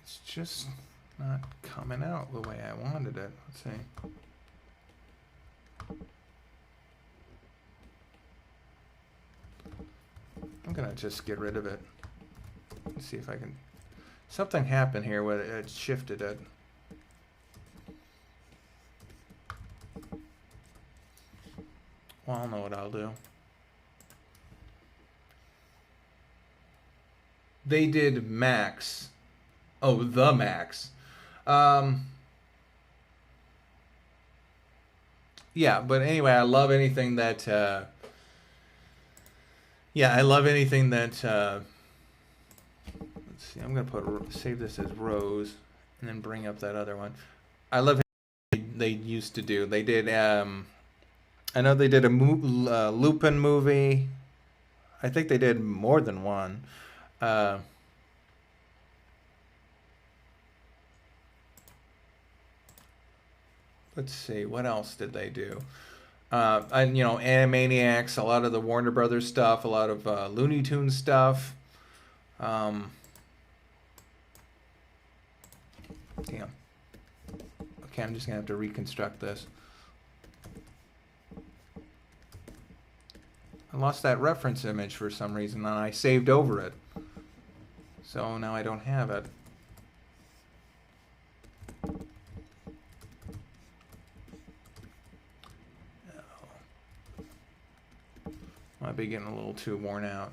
It's just not coming out the way I wanted it. Let's see. I'm gonna just get rid of it. Let's see if I can. Something happened here where it shifted it. Well, I'll know what I'll do. They did Max. Oh, the Max. Yeah, but anyway, I love anything that. Yeah, I love anything that. Let's see. I'm gonna save this as Rose, and then bring up that other one. I love they used to do. They did. I know they did a Lupin movie. I think they did more than one. Let's see, what else did they do? And Animaniacs, a lot of the Warner Brothers stuff, a lot of Looney Tunes stuff. Damn. Okay, I'm just gonna have to reconstruct this. I lost that reference image for some reason, and I saved over it. So now I don't have it. Might be getting a little too worn out.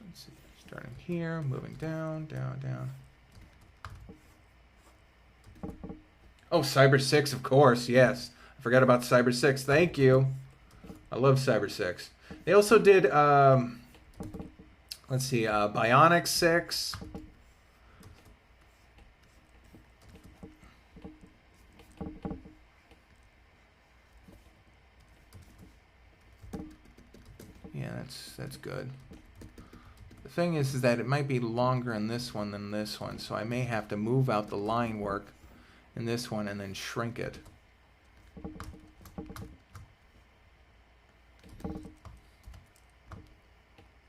Let's see, starting here, moving down, down, down. Oh, Cyber 6, of course, yes. I forgot about Cyber 6. Thank you. I love Cyber 6. They also did, let's see, Bionic 6. Yeah, that's good. The thing is that it might be longer in this one than this one, so I may have to move out the line work in this one and then shrink it.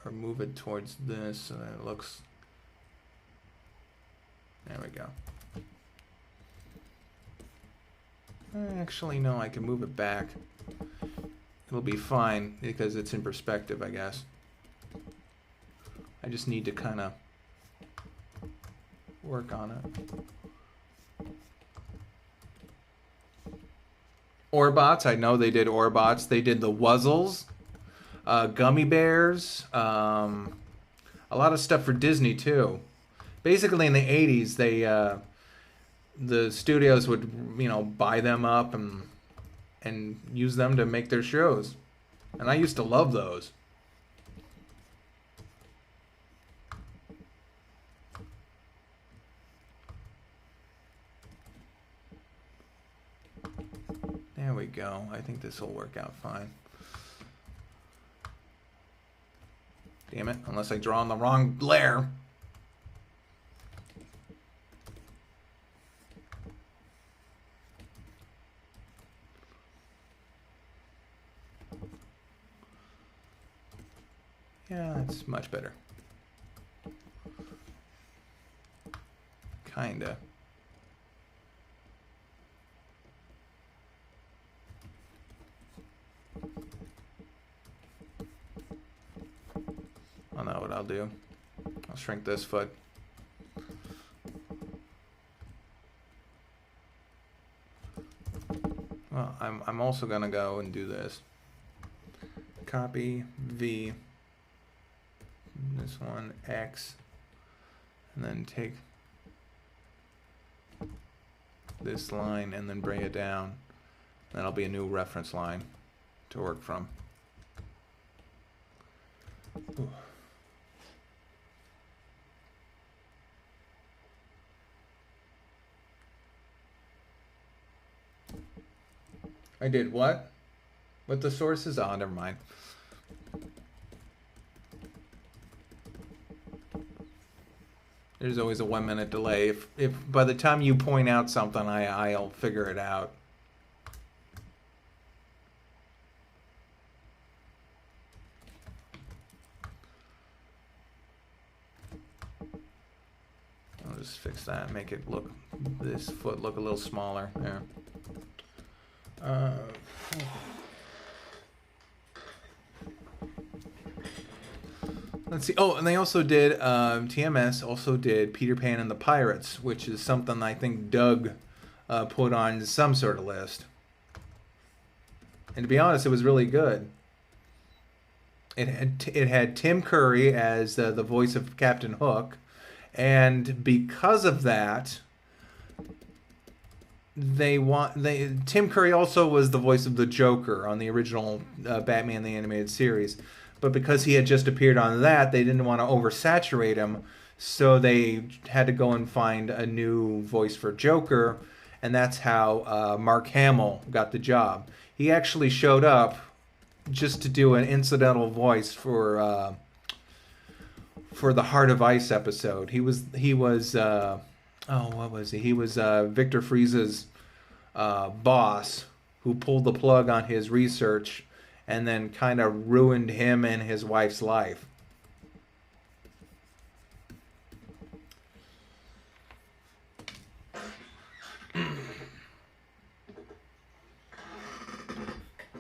Or move it towards this so that it looks... There we go. Actually, no, I can move it back. It'll be fine because it's in perspective, I guess. I just need to kind of work on it. Orbots, I know they did Orbots. They did the Wuzzles, Gummy Bears, a lot of stuff for Disney too. Basically, in the 80s, they the studios would, you know, buy them up and use them to make their shows. And I used to love those. There we go. I think this will work out fine. Damn it, unless I draw on the wrong layer. Yeah, that's much better. Kinda. I know what I'll do. I'll shrink this foot. Well, I'm also gonna go and do this. Copy V. This one X, and then take this line and then bring it down. That'll be a new reference line to work from. Ooh. I did what? With the sources? Oh, never mind. There's always a 1 minute delay. If by the time you point out something, I'll figure it out. I'll just fix that, make it look, this foot look a little smaller there. Let's see. Oh, and they also did, TMS also did Peter Pan and the Pirates, which is something I think Doug put on some sort of list. And to be honest, it was really good. It had Tim Curry as the voice of Captain Hook, and because of that, Tim Curry also was the voice of the Joker on the original Batman the Animated Series. But because he had just appeared on that, they didn't want to oversaturate him, so they had to go and find a new voice for Joker, and that's how Mark Hamill got the job. He actually showed up just to do an incidental voice for the Heart of Ice episode. He was what was he? He was Victor Frieza's boss who pulled the plug on his research and then kind of ruined him and his wife's life.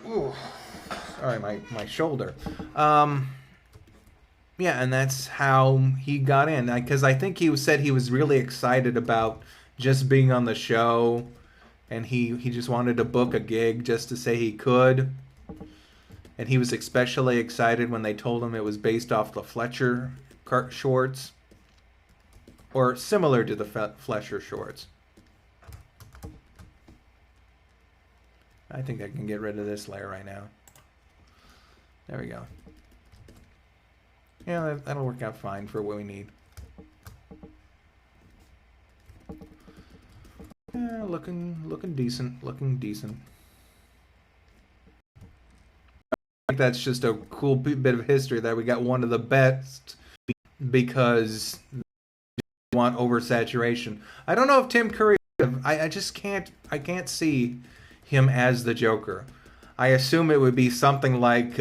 Ooh. Sorry, my shoulder. Yeah, and that's how he got in. Because I think he said he was really excited about just being on the show, and he just wanted to book a gig just to say he could. And he was especially excited when they told him it was based off the Fletcher shorts, or similar to the Fletcher shorts. I think I can get rid of this layer right now. There we go. Yeah, that'll work out fine for what we need. Yeah, looking decent. Looking decent. I think that's just a cool bit of history that we got one of the best because they want oversaturation. I don't know if Tim Curry. I just can't. I can't see him as the Joker. I assume it would be something like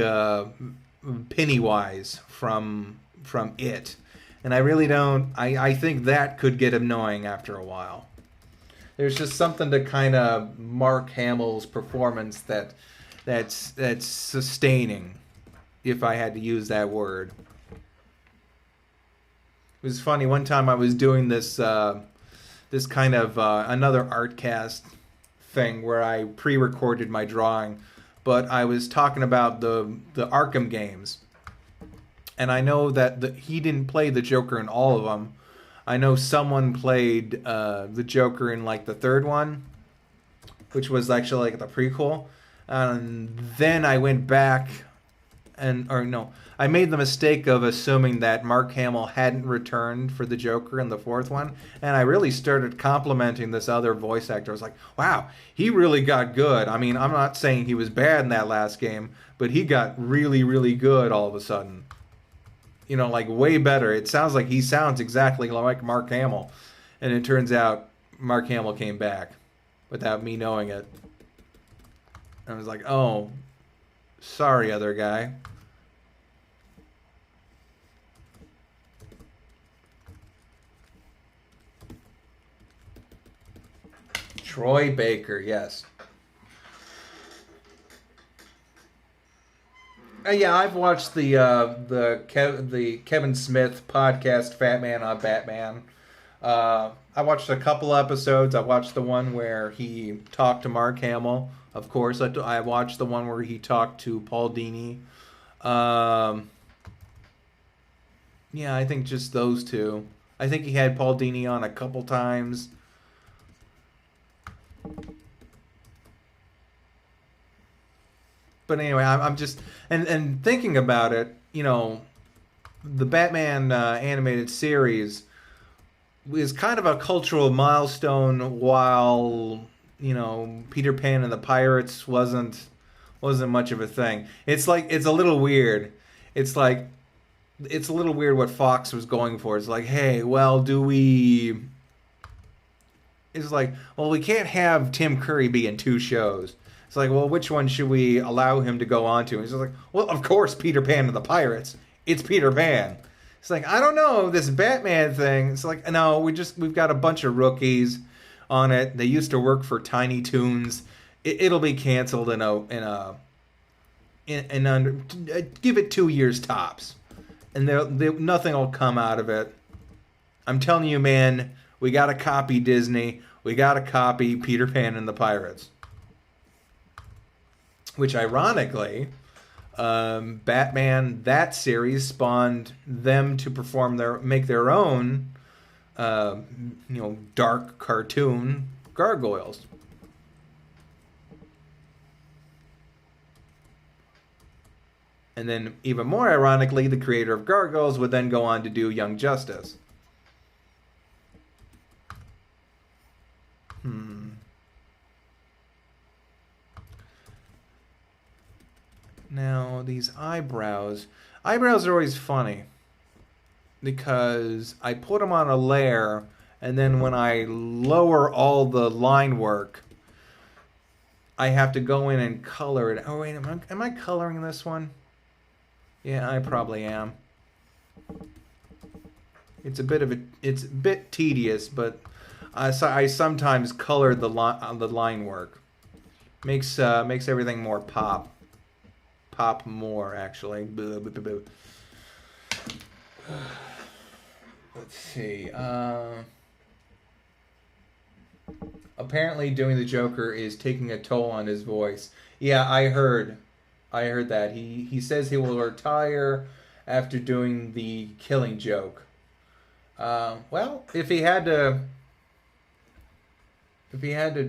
Pennywise from It, and I really don't. I think that could get annoying after a while. There's just something to kind of Mark Hamill's performance that's sustaining, if I had to use that word. It was funny. One time I was doing this kind of another Artcast thing where I pre-recorded my drawing, but I was talking about the Arkham games, and I know that he didn't play the Joker in all of them. I know someone played the Joker in like the third one, which was actually like the prequel, and then I went back I made the mistake of assuming that Mark Hamill hadn't returned for the Joker in the fourth one, and I really started complimenting this other voice actor. I was like, wow, he really got good. I mean, I'm not saying he was bad in that last game, but he got really, really good all of a sudden. You know, like way better. It sounds like he sounds exactly like Mark Hamill, and it turns out Mark Hamill came back without me knowing it. I was like, oh, sorry, other guy. Troy Baker, yes. Yeah, I've watched the Kevin Smith podcast, Fat Man on Batman. I watched a couple episodes. I watched the one where he talked to Mark Hamill. Of course, I watched the one where he talked to Paul Dini. Yeah, I think just those two. I think he had Paul Dini on a couple times. But anyway, I'm just and thinking about it. You know, the Batman animated series is kind of a cultural milestone, while Peter Pan and the Pirates wasn't much of a thing. It's like it's a little weird. It's like it's a little weird what Fox was going for. It's like, hey, well, do we? It's like, well, we can't have Tim Curry be in two shows. It's like, well, which one should we allow him to go on to? And he's like, well, of course, Peter Pan and the Pirates. It's Peter Pan. It's like, I don't know, this Batman thing. It's like, no, we've got a bunch of rookies on it. They used to work for Tiny Toons. It'll be canceled in under give it 2 years tops, and nothing will come out of it. I'm telling you, man, we got to copy Disney. We got to copy Peter Pan and the Pirates. Which, ironically, Batman, that series spawned them to make their own, dark cartoon gargoyles. And then, even more ironically, the creator of Gargoyles would then go on to do Young Justice. Now, these eyebrows are always funny because I put them on a layer, and then when I lower all the line work, I have to go in and color it. Oh, wait, am I coloring this one? Yeah, I probably am. It's a bit tedious, but I sometimes color the line work. Makes everything more pop more, actually. Let's see. Apparently doing the Joker is taking a toll on his voice. Yeah, I heard that. He says he will retire after doing the Killing Joke. Well, if he had to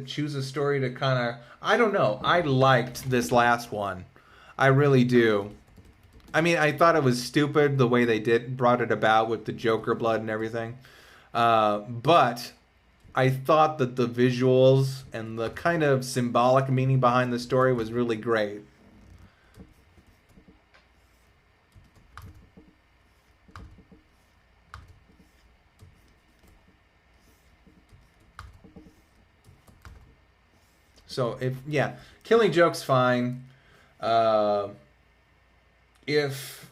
choose a story to kind of, I don't know. I liked this last one. I really do. I mean, I thought it was stupid the way they brought it about with the Joker blood and everything. But I thought that the visuals and the kind of symbolic meaning behind the story was really great. So Killing Joke's fine. if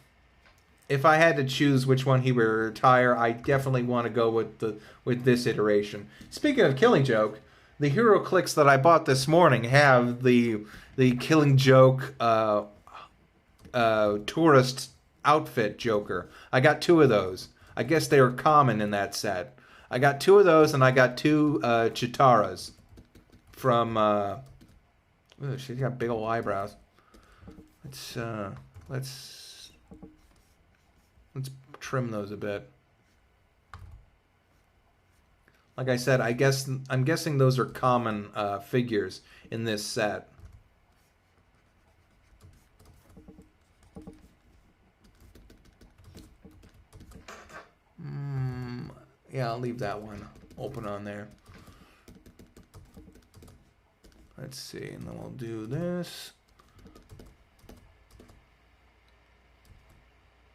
I had to choose which one he would retire, I definitely want to go with this iteration. Speaking of Killing Joke, the Hero Clicks that I bought this morning have the Killing Joke tourist outfit Joker. I got 2 of those. I guess they were common in that set. I got 2 of those, and I got 2 Chitaras from. Ooh, she's got big old eyebrows. Let's trim those a bit. Like I said, I'm guessing those are common figures in this set. Yeah, I'll leave that one open on there. Let's see, and then we'll do this.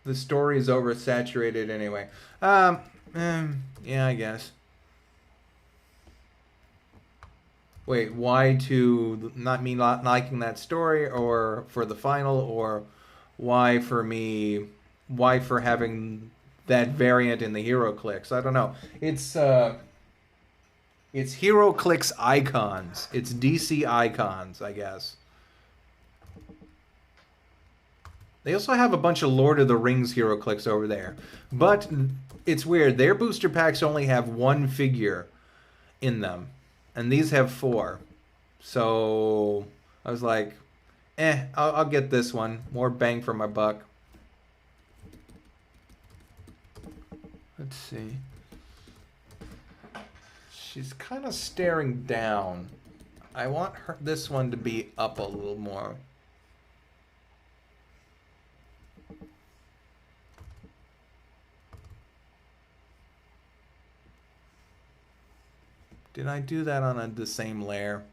The story is oversaturated anyway. Yeah, I guess. Wait, why to not me not liking that story, or for the final, or why for me, why for having that variant in the Hero Clicks? I don't know. It's Hero Clicks icons. It's DC icons, I guess. They also have a bunch of Lord of the Rings Hero Clicks over there. But it's weird. Their booster packs only have 1 figure in them. And these have 4. So I was like, I'll get this one. More bang for my buck. Let's see. She's kind of staring down. I want this one to be up a little more. Did I do that on the same layer?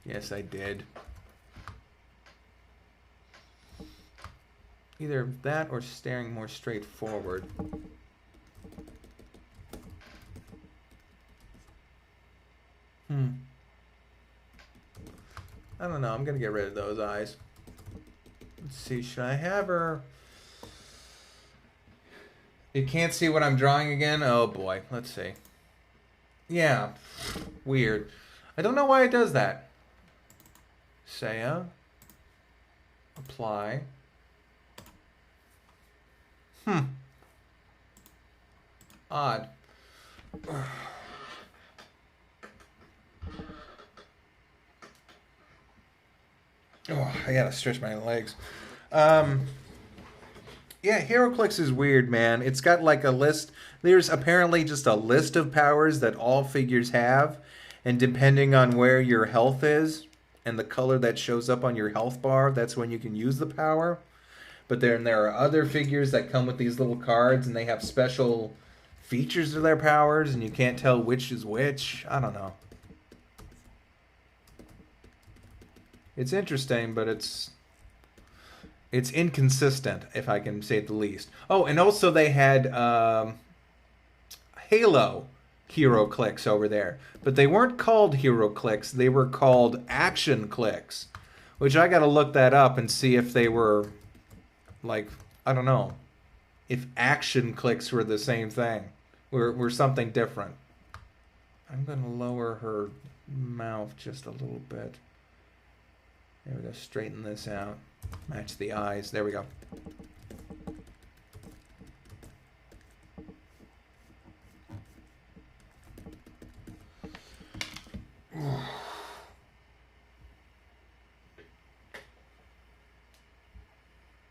Yes, I did. Either that or staring more straight forward. I don't know. I'm going to get rid of those eyes. Let's see. Should I have her... You can't see what I'm drawing again? Oh, boy. Let's see. Yeah. Weird. I don't know why it does that. Saya. Apply. Odd. Oh, I gotta stretch my legs. Yeah, HeroClix is weird, man. It's got like a list. There's apparently just a list of powers that all figures have, and depending on where your health is and the color that shows up on your health bar, that's when you can use the power. But then there are other figures that come with these little cards, and they have special features of their powers, and you can't tell which is which. I don't know. It's interesting, but it's inconsistent, if I can say it the least. Oh, and also they had Halo Hero Clicks over there. But they weren't called Hero Clicks. They were called Action Clicks. Which I gotta look that up and see if they were, like, I don't know. If Action Clicks were the same thing. Were something different. I'm gonna lower her mouth just a little bit. There we go, straighten this out. Match the eyes. There we go.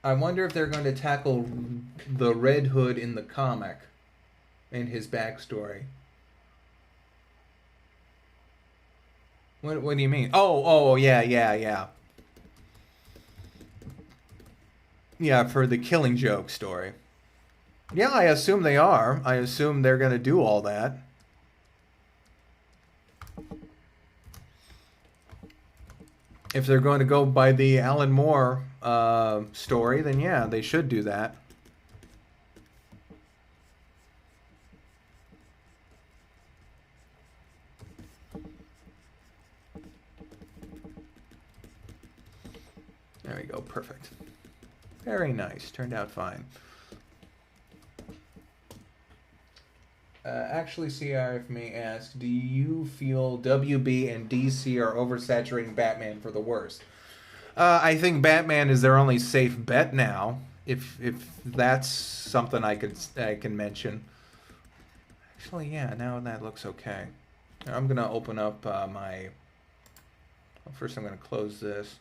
I wonder if they're going to tackle the Red Hood in the comic and his backstory. What do you mean? Oh, yeah. Yeah, for the Killing Joke story. Yeah, I assume they are. I assume they're going to do all that. If they're going to go by the Alan Moore story, then yeah, they should do that. There we go, perfect. Very nice. Turned out fine. Actually, CRF may ask, do you feel WB and DC are oversaturating Batman for the worst? I think Batman is their only safe bet now. If that's something I can mention. Actually, yeah. Now that looks okay. I'm gonna open up my. Well, first, I'm gonna close this.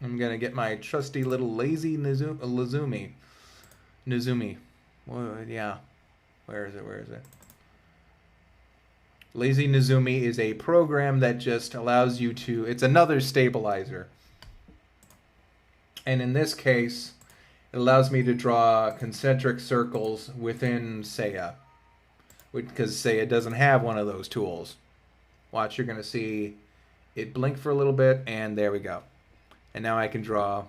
I'm gonna get my trusty little lazy Nizumi. Well, yeah. Where is it? Lazy Nizumi is a program that just allows you to... It's another stabilizer. And in this case, it allows me to draw concentric circles within Seiya. Because Seiya doesn't have one of those tools. Watch, you're going to see it blink for a little bit, and there we go. And now I can draw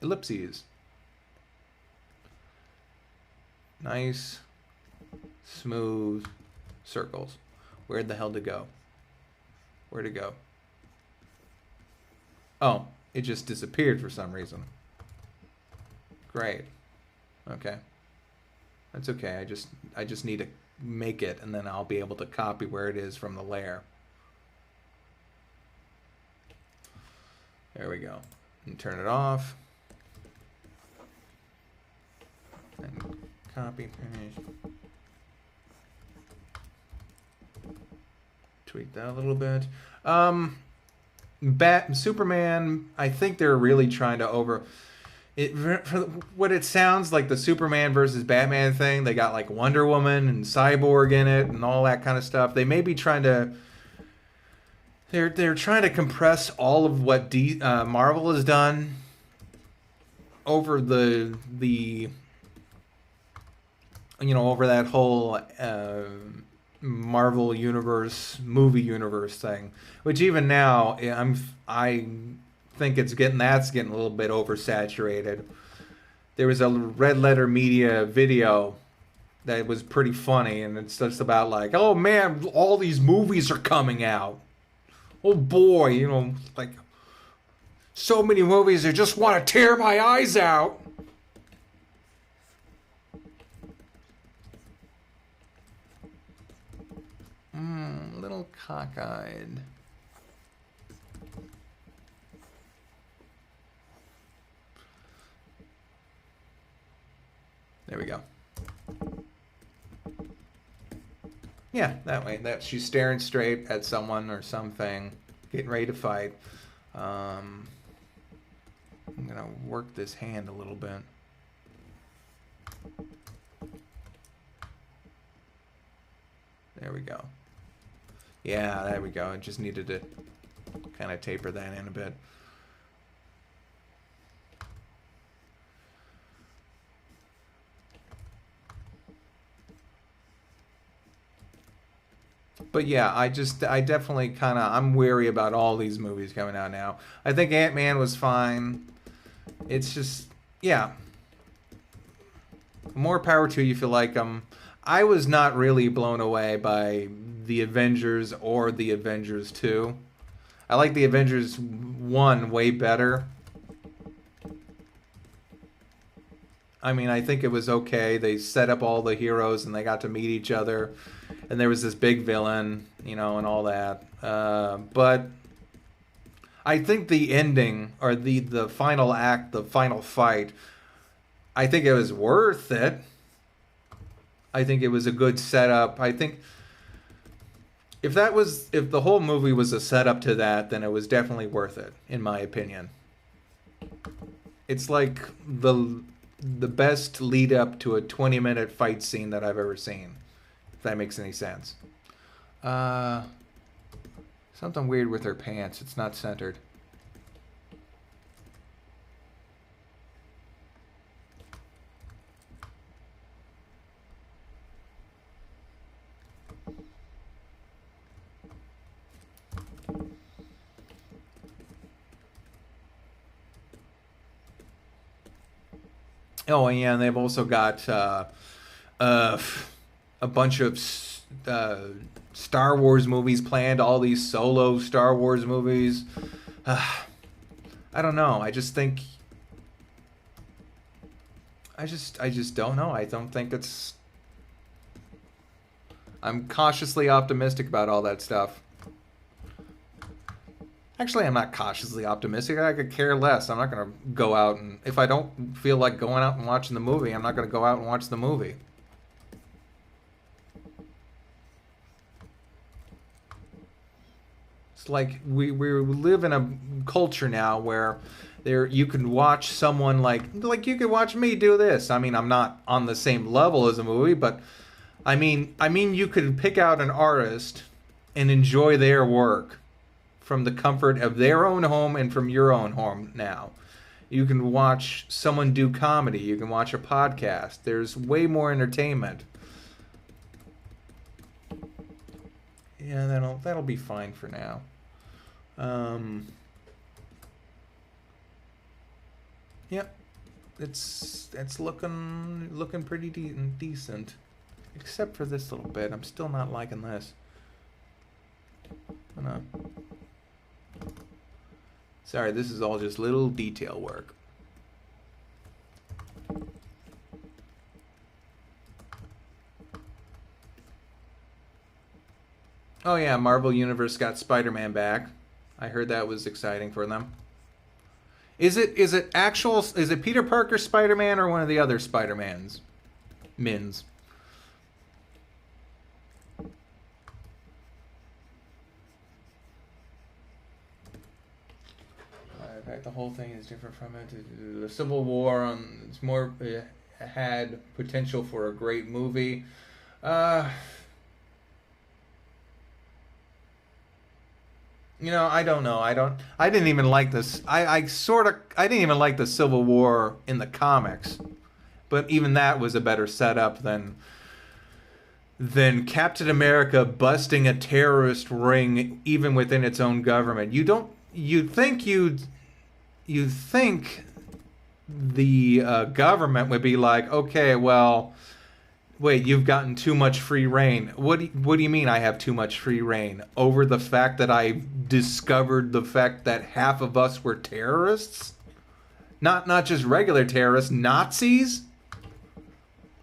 ellipses. Nice, smooth circles. Where'd the hell to go? Where'd it go? Oh, it just disappeared for some reason. Great. Okay. That's okay. I just need to make it, and then I'll be able to copy where it is from the layer. There we go. And turn it off. And copy, finish. Tweak that a little bit. Superman, I think they're really trying to over... for what it sounds like, the Superman versus Batman thing, they got like Wonder Woman and Cyborg in it and all that kind of stuff. They may be trying to... They're trying to compress all of what Marvel has done over the over that whole Marvel universe, movie universe thing, which even now I think that's getting a little bit oversaturated. There was a Red Letter Media video that was pretty funny, and it's just about like, oh man, all these movies are coming out. Oh boy, like so many movies, I just want to tear my eyes out. Little cockeyed. There we go. Yeah, that way. That she's staring straight at someone or something, getting ready to fight. I'm gonna work this hand a little bit. There we go. Yeah, there we go. I just needed to kind of taper that in a bit. But yeah, I definitely I'm weary about all these movies coming out now. I think Ant-Man was fine. It's just, yeah. More power to you if you like them. I was not really blown away by the Avengers or the Avengers 2. I like the Avengers 1 way better. I mean, I think it was okay. They set up all the heroes and they got to meet each other. And there was this big villain, and all that. But I think the ending, or the final act, the final fight, I think it was worth it. I think it was a good setup. I think if the whole movie was a setup to that, then it was definitely worth it, in my opinion. It's like the best lead up to a 20-minute fight scene that I've ever seen, if that makes any sense. Something weird with her pants. It's not centered. Oh, yeah, and they've also got a bunch of Star Wars movies planned, all these solo Star Wars movies. I don't know. I just think I just don't know. I don't think it's. I'm cautiously optimistic about all that stuff. Actually, I'm not cautiously optimistic. I could care less. I'm not going to go out and... If I don't feel like going out and watching the movie, I'm not going to go out and watch the movie. It's like we live in a culture now where you can watch someone like you could watch me do this. I mean, I'm not on the same level as a movie, but I mean you could pick out an artist and enjoy their work from the comfort of their own home and from your own home now. You can watch someone do comedy. You can watch a podcast. There's way more entertainment. Yeah, that'll be fine for now. Yep, it's looking pretty decent, except for this little bit. I'm still not liking this. Sorry, this is all just little detail work. Oh yeah, Marvel Universe got Spider-Man back. I heard that was exciting for them. Is it Peter Parker Spider-Man or one of the other Spider-Mans? Mins. In fact, the whole thing is different from it. The Civil War it's more had potential for a great movie. I don't know. I didn't even like this. I didn't even like the Civil War in the comics. But even that was a better setup than Captain America busting a terrorist ring even within its own government. You'd think the government would be like, okay, well, wait, you've gotten too much free reign. What do you mean I have too much free reign? Over the fact that I discovered the fact that half of us were terrorists? Not just regular terrorists, Nazis?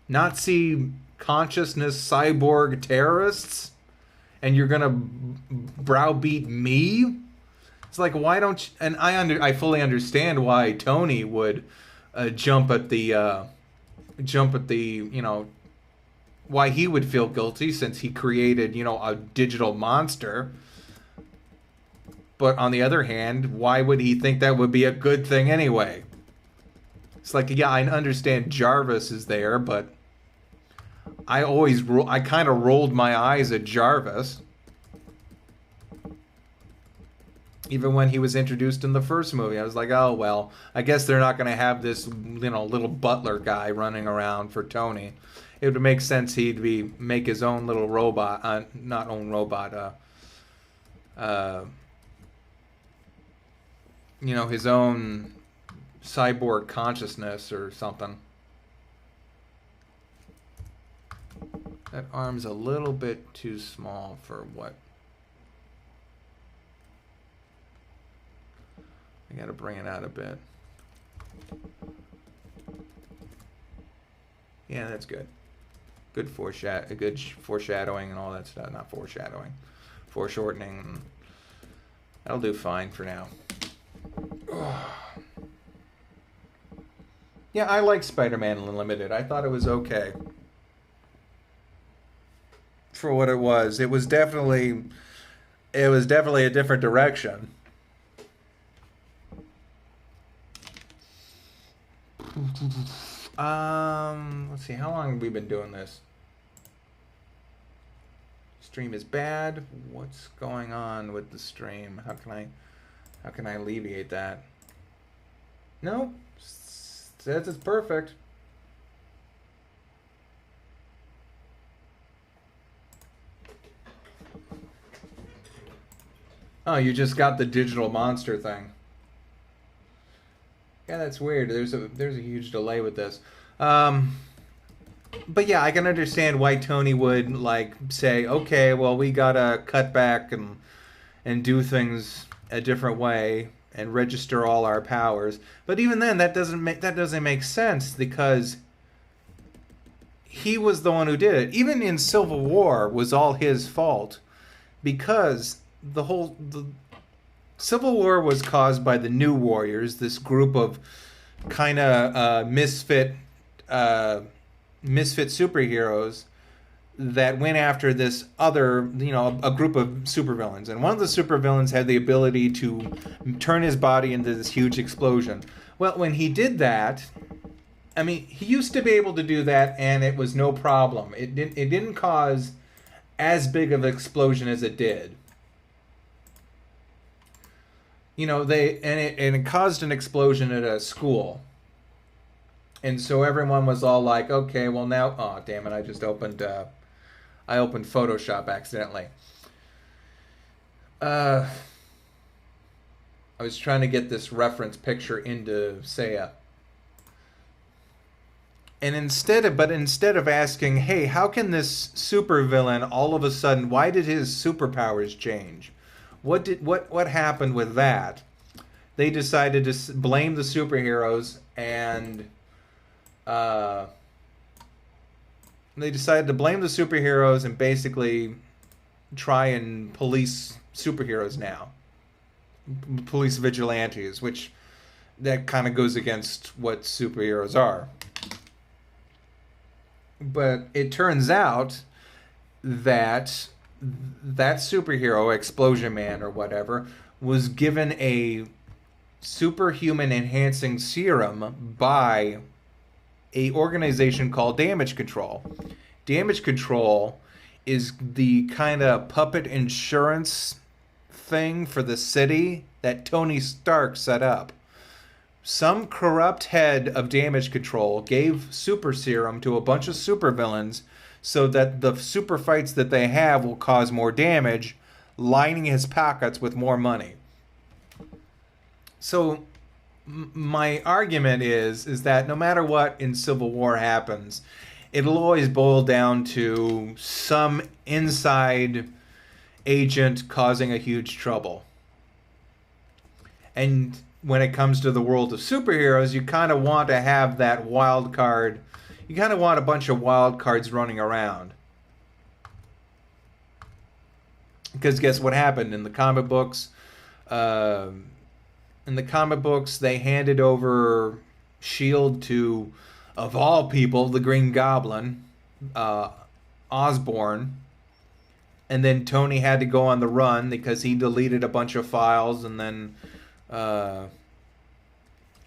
Nazi consciousness cyborg terrorists? And you're gonna browbeat me? It's like, why don't you... And I fully understand why Tony would jump at the why he would feel guilty since he created, a digital monster. But on the other hand, why would he think that would be a good thing anyway? It's like, yeah, I understand Jarvis is there, but I kind of rolled my eyes at Jarvis. Even when he was introduced in the first movie, I was like, oh, well, I guess they're not going to have this, little butler guy running around for Tony. It would make sense he'd make his own little robot, not own robot, his own cyborg consciousness or something. That arm's a little bit too small for what. I gotta bring it out a bit. Yeah, that's good. Good foreshadowing and all that stuff. Not foreshadowing. Foreshortening. That'll do fine for now. Yeah, I like Spider-Man Unlimited. I thought it was okay. For what it was. It was definitely a different direction. Let's see, how long have we been doing this? Stream is bad. What's going on with the stream? How can I alleviate that? No, says it's perfect. Oh, you just got the digital monster thing. Yeah, that's weird. There's a huge delay with this. But yeah, I can understand why Tony would say, okay, well, we gotta cut back and do things a different way and register all our powers. But even then, that doesn't make sense, because he was the one who did it. Even in Civil War was all his fault, because the Civil War was caused by the New Warriors, this group of kind of misfit superheroes that went after this other, a group of supervillains. And one of the supervillains had the ability to turn his body into this huge explosion. Well, when he did that, I mean, he used to be able to do that, and it was no problem. It didn't cause as big of an explosion as it did. It caused an explosion at a school. And so everyone was all like, okay, well now, oh damn it, I opened Photoshop accidentally. I was trying to get this reference picture into Seiya. And instead of asking, hey, how can this supervillain all of a sudden, why did his superpowers change? What happened with that? They decided to blame the superheroes, and basically try and police superheroes now. Police vigilantes, which that kind of goes against what superheroes are. But it turns out that superhero, Explosion Man or whatever, was given a superhuman enhancing serum by a organization called Damage Control. Damage Control is the kind of puppet insurance thing for the city that Tony Stark set up. Some corrupt head of Damage Control gave super serum to a bunch of supervillains so that the super fights that they have will cause more damage, lining his pockets with more money. So my argument is that no matter what in Civil War happens, it'll always boil down to some inside agent causing a huge trouble. And when it comes to the world of superheroes, you kind of want to have that wild card. You kind of want a bunch of wild cards running around. Because guess what happened in the comic books? They handed over S.H.I.E.L.D. to, of all people, the Green Goblin, Osborn. And then Tony had to go on the run because he deleted a bunch of files, and then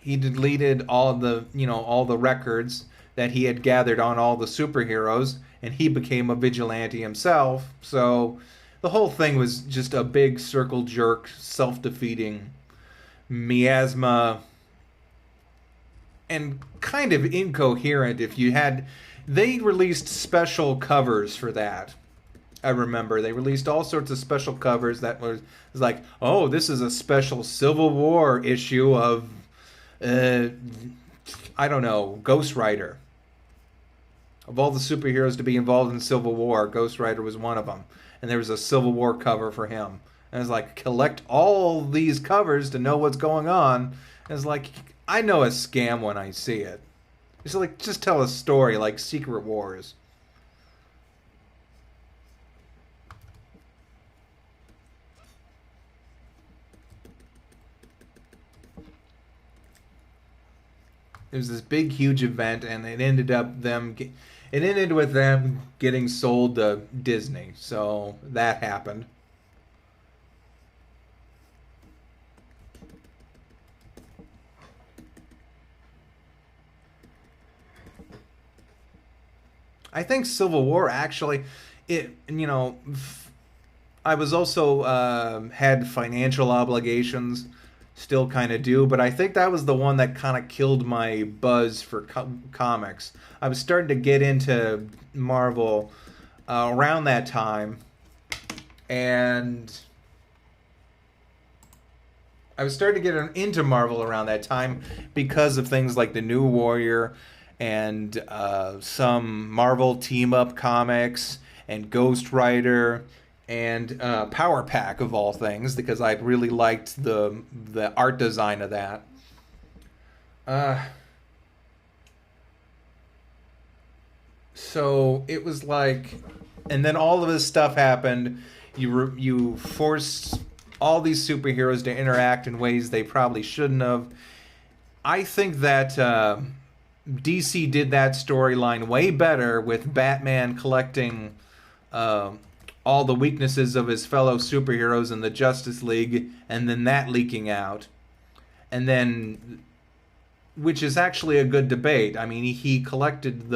he deleted all the records that he had gathered on all the superheroes, and he became a vigilante himself. So the whole thing was just a big circle jerk, self-defeating miasma, and kind of incoherent. They released special covers for that. I remember they released all sorts of special covers that was like, oh, this is a special Civil War issue of, Ghost Rider. Of all the superheroes to be involved in Civil War, Ghost Rider was one of them. And there was a Civil War cover for him. And it's like, collect all these covers to know what's going on. And it's like, I know a scam when I see it. It's like, just tell a story like Secret Wars. It was this big, huge event, and it ended with them getting sold to Disney. So that happened. I think Civil War actually, I was also had financial obligations. Still kind of do, but I think that was the one that kind of killed my buzz for comics. I was starting to get into Marvel around that time, and I was starting to get into Marvel around that time because of things like the New Warrior and some Marvel team-up comics and Ghost Rider and Power Pack of all things, because I really liked the art design of that. Uh, so it was like, and then all of this stuff happened. You forced all these superheroes to interact in ways they probably shouldn't have. I think that DC did that storyline way better with Batman collecting uh, all the weaknesses of his fellow superheroes in the Justice League, and then that leaking out, and then, which is actually a good debate. I mean, he collected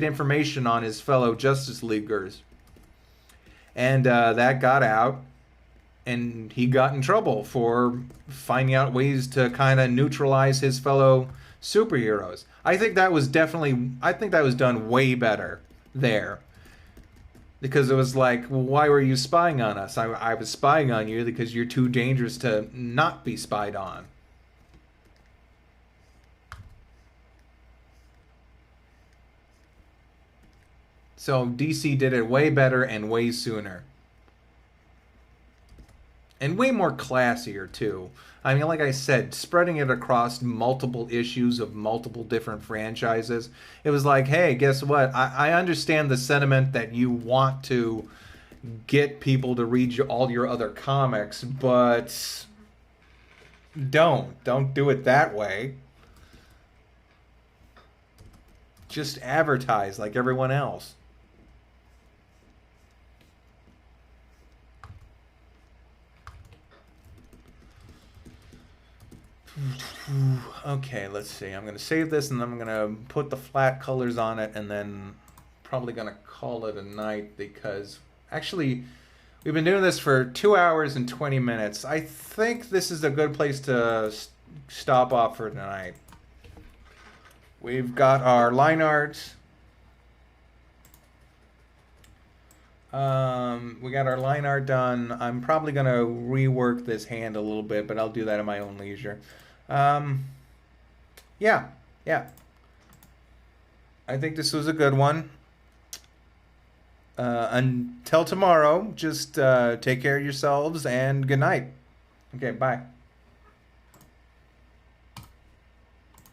information on his fellow Justice Leaguers, and that got out, and he got in trouble for finding out ways to kind of neutralize his fellow superheroes. I think that was done way better there. Because it was like, well, why were you spying on us? I was spying on you because you're too dangerous to not be spied on. So DC did it way better and way sooner. And way more classier, too. I mean, like I said, spreading it across multiple issues of multiple different franchises. It was like, hey, guess what? I understand the sentiment that you want to get people to read all your other comics, but don't do it that way. Just advertise like everyone else. Okay, let's see. I'm going to save this, and then I'm going to put the flat colors on it, and then probably going to call it a night, because actually we've been doing this for 2 hours and 20 minutes. I think this is a good place to stop off for tonight. We've got our line art. We got our line art done. I'm probably going to rework this hand a little bit, but I'll do that at my own leisure. Yeah, yeah. I think this was a good one. Until tomorrow, just take care of yourselves, and good night. Okay, bye.